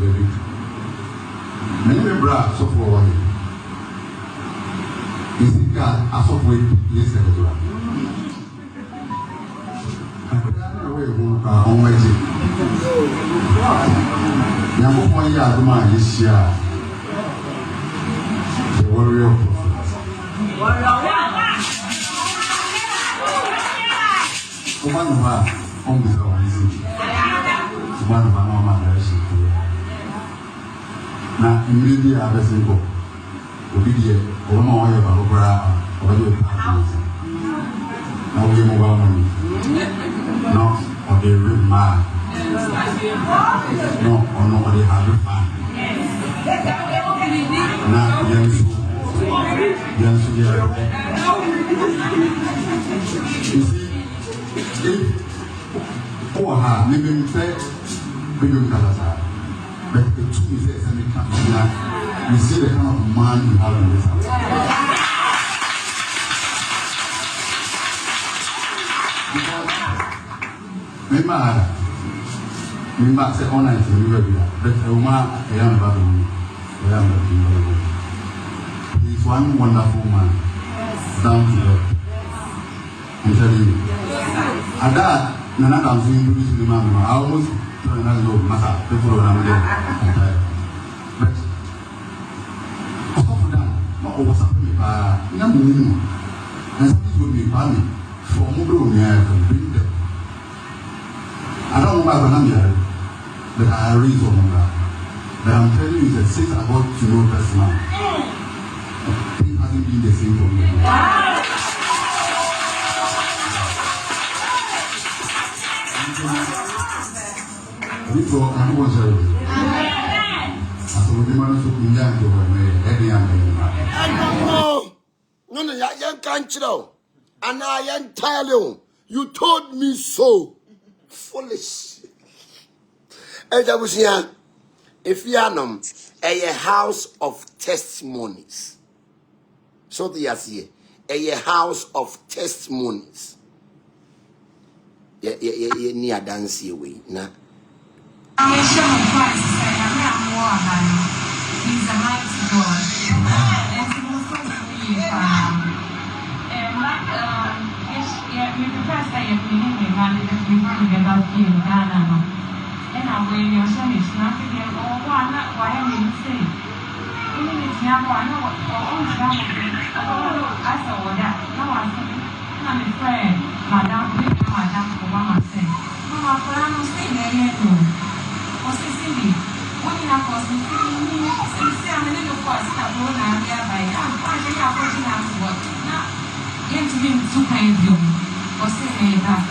baby. Many bra software one. Is it God? I software yes, on my team. Young boy, yeah, the man is here. The warrior prophet. On the one of our mama. Now, immediately I was in book. Obedient, or more of a bra, or your partners. Now we move on. No, or the real man. No, or no, or the hard man. Now, yes, you see, oh, ha, living fair, bigger color. But the two is a semi you see the kind of man you have in this house. Remember, say all night we were here. But a woman, a young baby, he's one wonderful man, down to earth. I'm telling you. And that, Nana comes to introduce the man. I almost told another look, Massa, people around there. But, for that, not always happening, but young women, and some people will be funny for Mobile, to bring them. I don't know about Banamia, but I read on that. But I'm telling you that since I got to know this man, he hasn't been the same for me. We talk, I was a woman who can young to her, any young no, I can't know. And I am telling you told me so. Foolish. If you are a house of testimonies. So they are here. A house of testimonies. Near dance away. Nah. He's a mighty God. And he was so we prepare say if we need a man, if we want to get out here in Ghana. And I will your son is not to get all one, why I mean say. Even if you have one, I know what all the time I saw that. No, I said, I'm a friend, Madame, for Mama said. Mama, for I'm staying there yet. What's the city? What in a course, I'm a little force, I'm going out there by now. I think I'm pushing out to work. Now, him to pay you. Or say that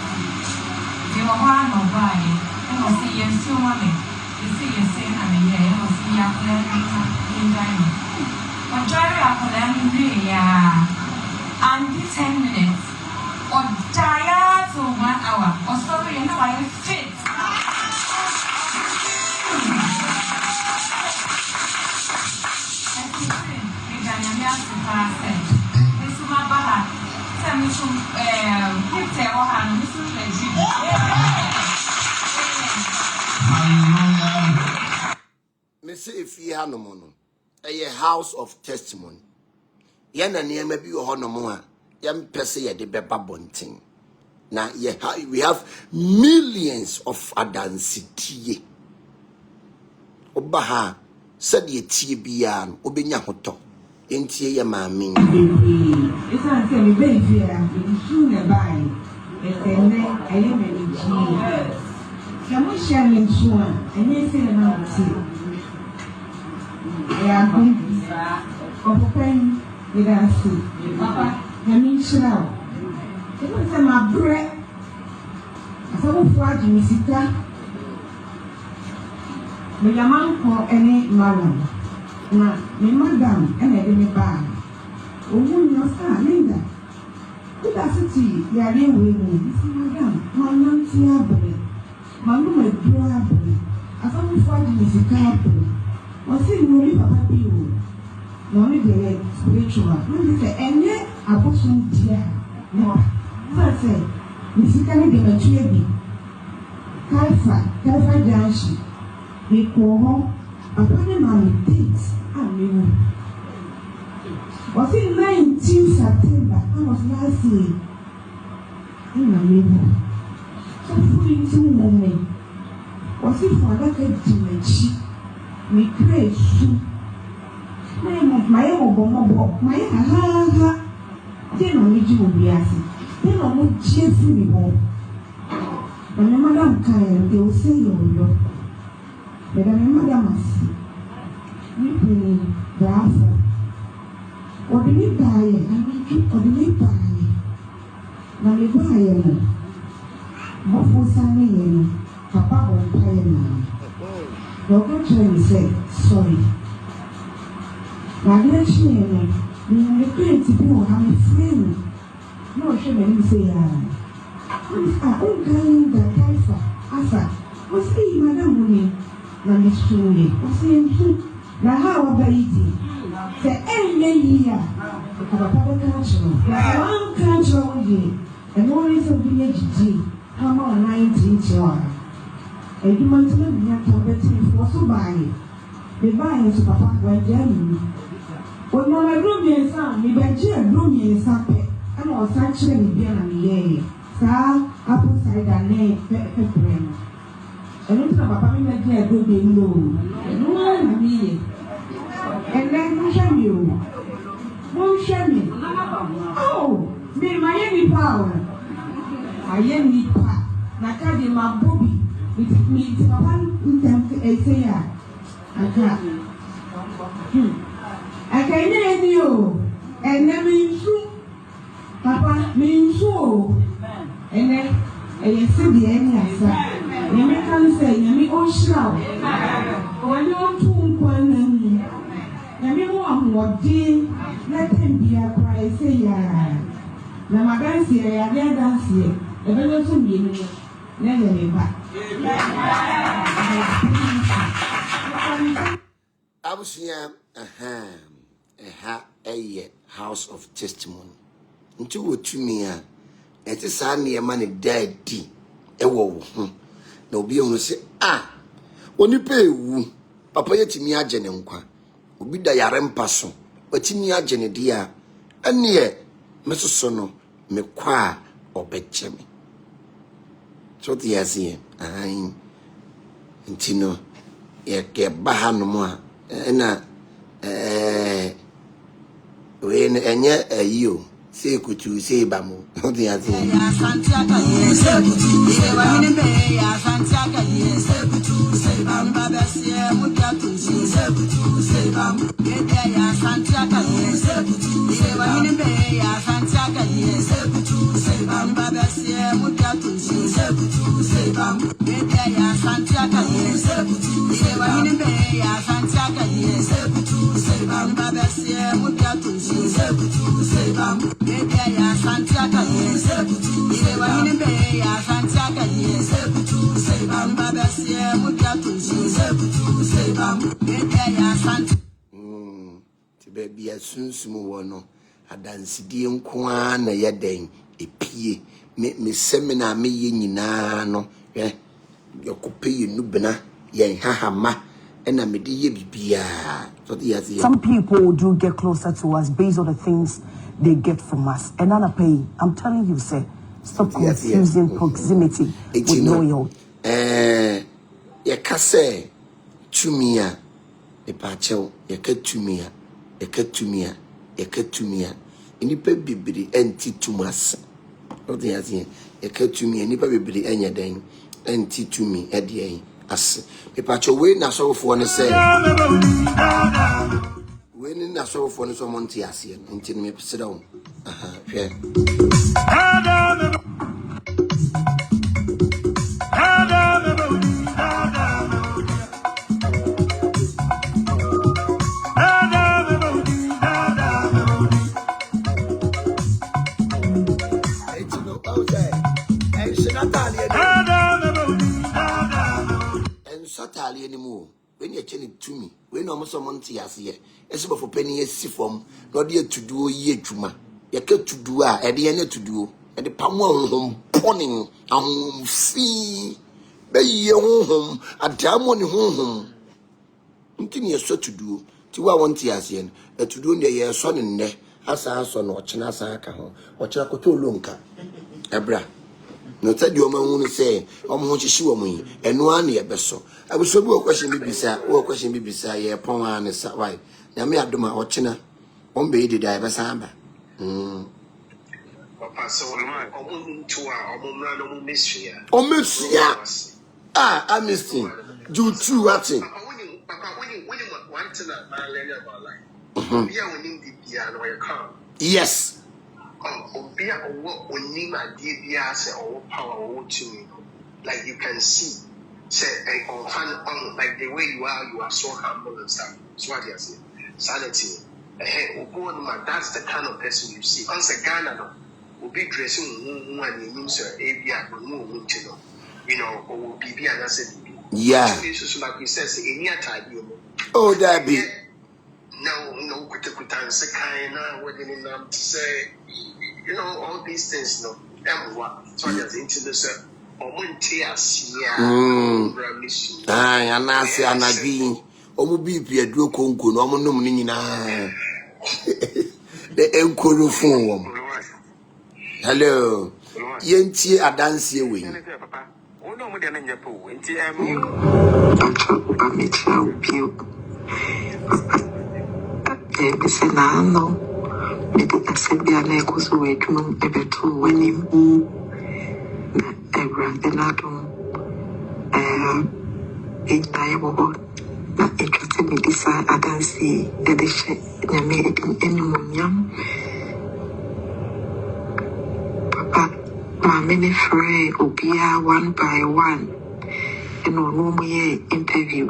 you are one of by and was see yes, so money. You see, you say, and a year, or see your plan in dining. But drive up for them in the and 10 minutes. Or tired for 1 hour. Or sorry, you know, I fit. Mese efi ha no mo no a house of testimony ye na niema bi wo ho no mo a ye mpese ye de beba bonten na ye we have millions of adansitie oba ha said ye tie bia no obenya hoto entie ye maame isa se me be fia me su ne bai etene aye me ni ji Kamu share me su a enye se na ti ya kun open idasi papa kami shira o se ma bre asabu fuaji misika me yaman ko ene malam na me madam ene de me ba owu nyo sa linda idasiti ya re we ni madam manam ti abre manu me dro abre asabu fuaji misika abre Wasi mwoli papa biyo, mwoli de spiritual. Mwoli se enye aposun dia. Mwase, nisikani de machuye bi. Kaifa janshi. Nikoho, apane mami date. Amimu. Wasi 19 September, I was last year. Amimu. So fully into me. Wasi fwadaka dimechi. Me pray su my obo my ha then on me do biasi then on mo jefu me bo but my madam kind they will say yo but my madam asi me pray bravo or the me buy and me buy na me buy no mo fo sane ye papa bo buy na You're going to say, sorry. Now, let's see, you're going to be a friend. No, she may say, I'm going to Kaifa. Asa, what's the madam money? Now, it's true. What's the now, how about it? The end year, the Papa Council, one country, and always a village, come on 19 and you might not be able to bet for so buy it. The buyers of Papa were Germany. When my room is son, me by Jim, room is happy, and was actually being a year. Sir, apple cider name, pepper. And it's about Papa me like a good being low. No one me. And then won't show you. Won't show me. Oh, me, my any power. I am need power. Nakadi my bobby. Me, Papa, in time to say, I can't hear you, and then means true. Papa means so, and then I said the answer. You may say, you may all shout. When you're too one, you may want what did let him be a cry, say, yeah. Now, my dance here, I dare dance here, the better to be never be back. Abusia a house of testimony. Until what to me, it is a near money daddy. A wo, no be on say, when you pay woo, Papa yet me a genemqua, will be the yarem passo, but in your genedia, and near Mr. Sono, me qua or betchemi. So the Asia, Intino, ye get Bahanoa, and when a you say, could you say Bamu? Not the Asia. Santiago, yes, Santiago, yes, Babasia, Mutatu, Sebutu, Sebam, Bedia, Santiago, Sebutu, Seban, Beya, Santiago, Sebutu, Sebam, Babasia, Mutatu, Sebutu, Sebam, Bedia, Santiago, Sebutu, Seban, Beya, Santiago, Sebutu, Sebam, Babasia, Mutatu, Sebutu, Sebam, Bedia, Santiago. Baby, as soon as no, I dance the unquan, a yadang, a pie, make me seminar me yin no, eh, your copy nubena, yang hahama, and I made ye be Some people do get closer to us based on the things they get from us. And Anna Pay, I'm telling you, sir, stop confusing proximity with loyalty. Ya kase, tumia, a pacho, ya ketumia. Ekatumia, enipa bibiri enti tumas. What they are saying, ekatumia, enipa bibiri enya den, enti tumi edi as. Me pacho we na so for ne say. We ni na so for ne so monti asie, enti me sit down. Hwe. Satali anymore. When you're telling to me, when almost someone tears here, as for penny as form, not yet to do ye tuma. You get to do at the end to do, and the palm home poning and fee. Be your home, a damn one home. Nothing you're so to do. To what one tears in, to do in the year son in there, as our son or Chinasaka or Chakoto Lunka. Ebra. No tell you man say, won't you show me, and 1 year beso. I was so good question beside, or question beside ye upon one is why. Now me I do my watchina, one baby diver samba. Oh, miss ya. Ah, I missed him. Do true watching. Yes. Like you can see, say, like the way you are so humble and stuff. So what do you say? Sanity. That's the kind of person you see. Once a Ghana, will be dressing when you use you know, or will be and I said, yeah. Like we said, any type. Oh, that be. No, kind of wedding to say, you know, all these things, no, and what? So there's into the Aye, and I say, and I be, or be a do conco, no one nominating the Enco phone. Hello, Yenty, a dance here with. No, maybe I said the Alec away to ever two when you Benado in Diabo, not interested in this. I don't see the shit in any munyam. Papa, my many friends will be one by one, and no more interview.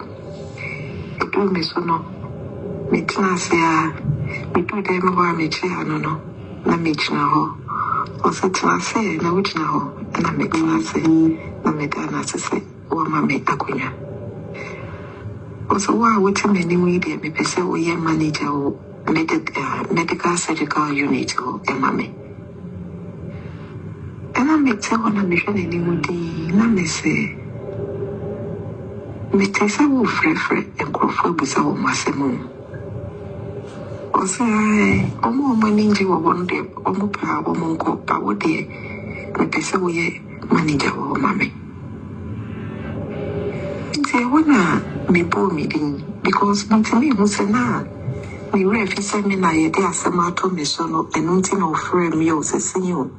It told me so no. Me class ya, me do them who me chair no, na me china ho. O se class na which na ho, na me class na me dana se o ma me akunya. O so wa which me ni we dey me pese o ye manager o medical surgical unit o e ma me. And I me tell na me hwe ni wudi na me say me tesa wo frefre enkrofo busa wo masemu. O say omo maninji wo wonde omo pa omo ko pa wo de me pese wo ye manager wo mame. Nti wona me bo me din because ntimi hu se na me refi se me na ye de asema to me so no enu nti na ofre me o se sin o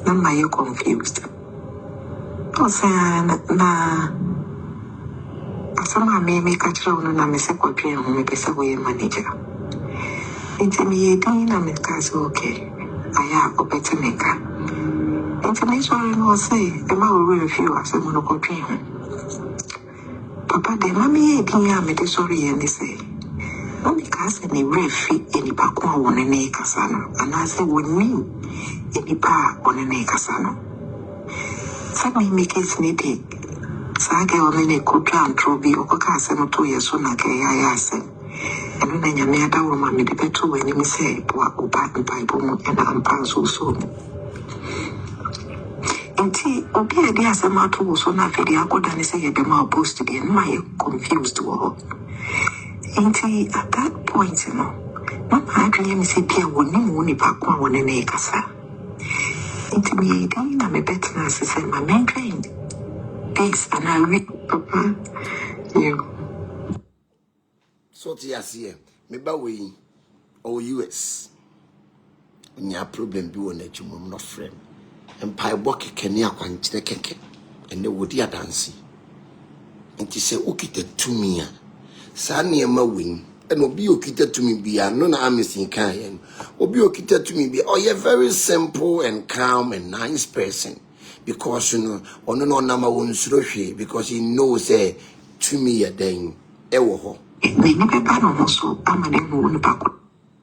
na ma ye confused. O say na asama me kachira ono na me se kwatwe ho me pese wo ye manager. Inti me ye din na me ka so okay aya obete me ka International will say, the man will review as a monopoly. Papa, the mammy, dear, made sorry, and they say, only cast any refi any pakwa on an acasano, and I say, with me, any pa on an acasano. Let me make it needy. Saga on any could drown trobi or casano 2 years soon, I say. And when I made a woman, made the better when you say, Poa, Opa, Bible, and I'm so soon. Inti obi edi asema to so na fedi akoda ne say ye be ma post to be my confused wo. Inti at that point no mama adwene me say bia woni mu ni pa kwa woni na ikasa. Inti me edi na me betina say my main train this and I read papa you so ti ase me ba we o US nya problem bi won achumum no friend empire book keke akwankyere keke ene wodi adanse nti se okita tumi a sa ne ma win ene obi okita tumi bia no na amesin kan yen obi okita tumi bia oh very simple and calm and nice person because you know ono no na ma won suro hwe because he knows say tumi ya den e wo ho me ni pepa no so amane mo ni pako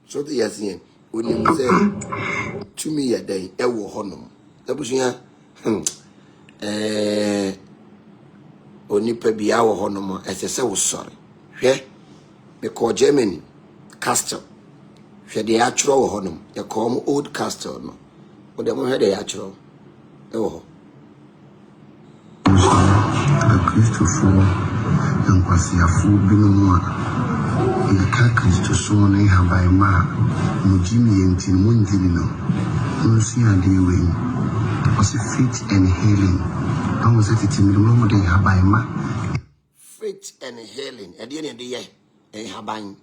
so the yasin oni say tumi ya den e wo ho no Abusia onipa bia wo ho no mo esese wo sori hwe because Germany castle hwe de atro wo ho no ye call mo old castle no wo de mo hwe de atro e wo ho Christopher and Kwasiafu binumwa ika Christopher na habai ma mujimi yenti munjini no nsi adewe was faith and healing. I was at it in the moment they have by ma. Faith and healing. At the end of the year, a habine.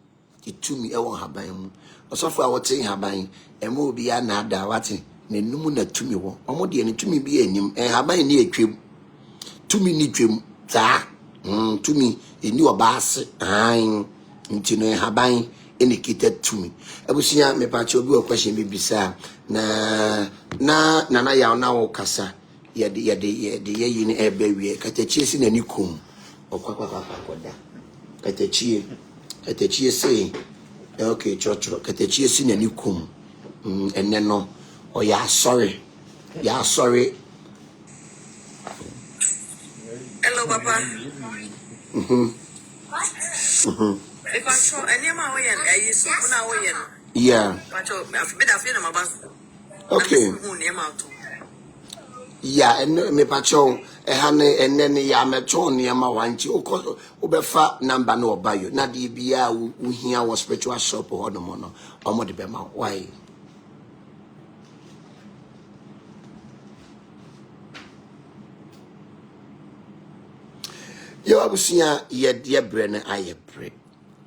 It to me, I won't have by him. Or so far, what's saying habine, and will be another watching. Ne numuna to me, or more than to me be a name, and habine near trim. To me, need trim. To me, a new bass, I'm into no habine. Indicated to me. I was seeing me patch of your question, maybe, sir. Na ya na okasa ye de ye ni ebewie katachie si na nikum okwakwakwakwada katachie say okay chocho katachie si na nikum enne no o ya sorry hello papa because so anyama we and I so na we no yeah but I've been afraid my boss. Okay. Yeah, and me pacho ehane enene ya mecho niema wanchi obefa number no obayo na de bia uhia wo spiritual shop ho no mo no omo de be ma why yo abusia ye de bre na aye bre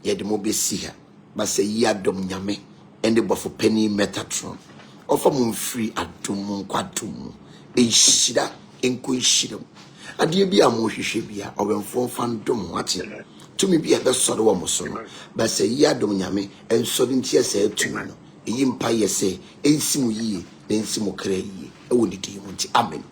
ye de mo be si ha ba se yi adom nyame ende bofo penny metatron offer mum free adum kwadum ehira enko ehira ade bi amohwehwe bia obenfo fandom wate tumi bia be soro wo moso no ba se yi adom nyame ensori ntie se atumi no eyi mpa ye se ensimu yie na ensimu kra yie e woni di mu nti amen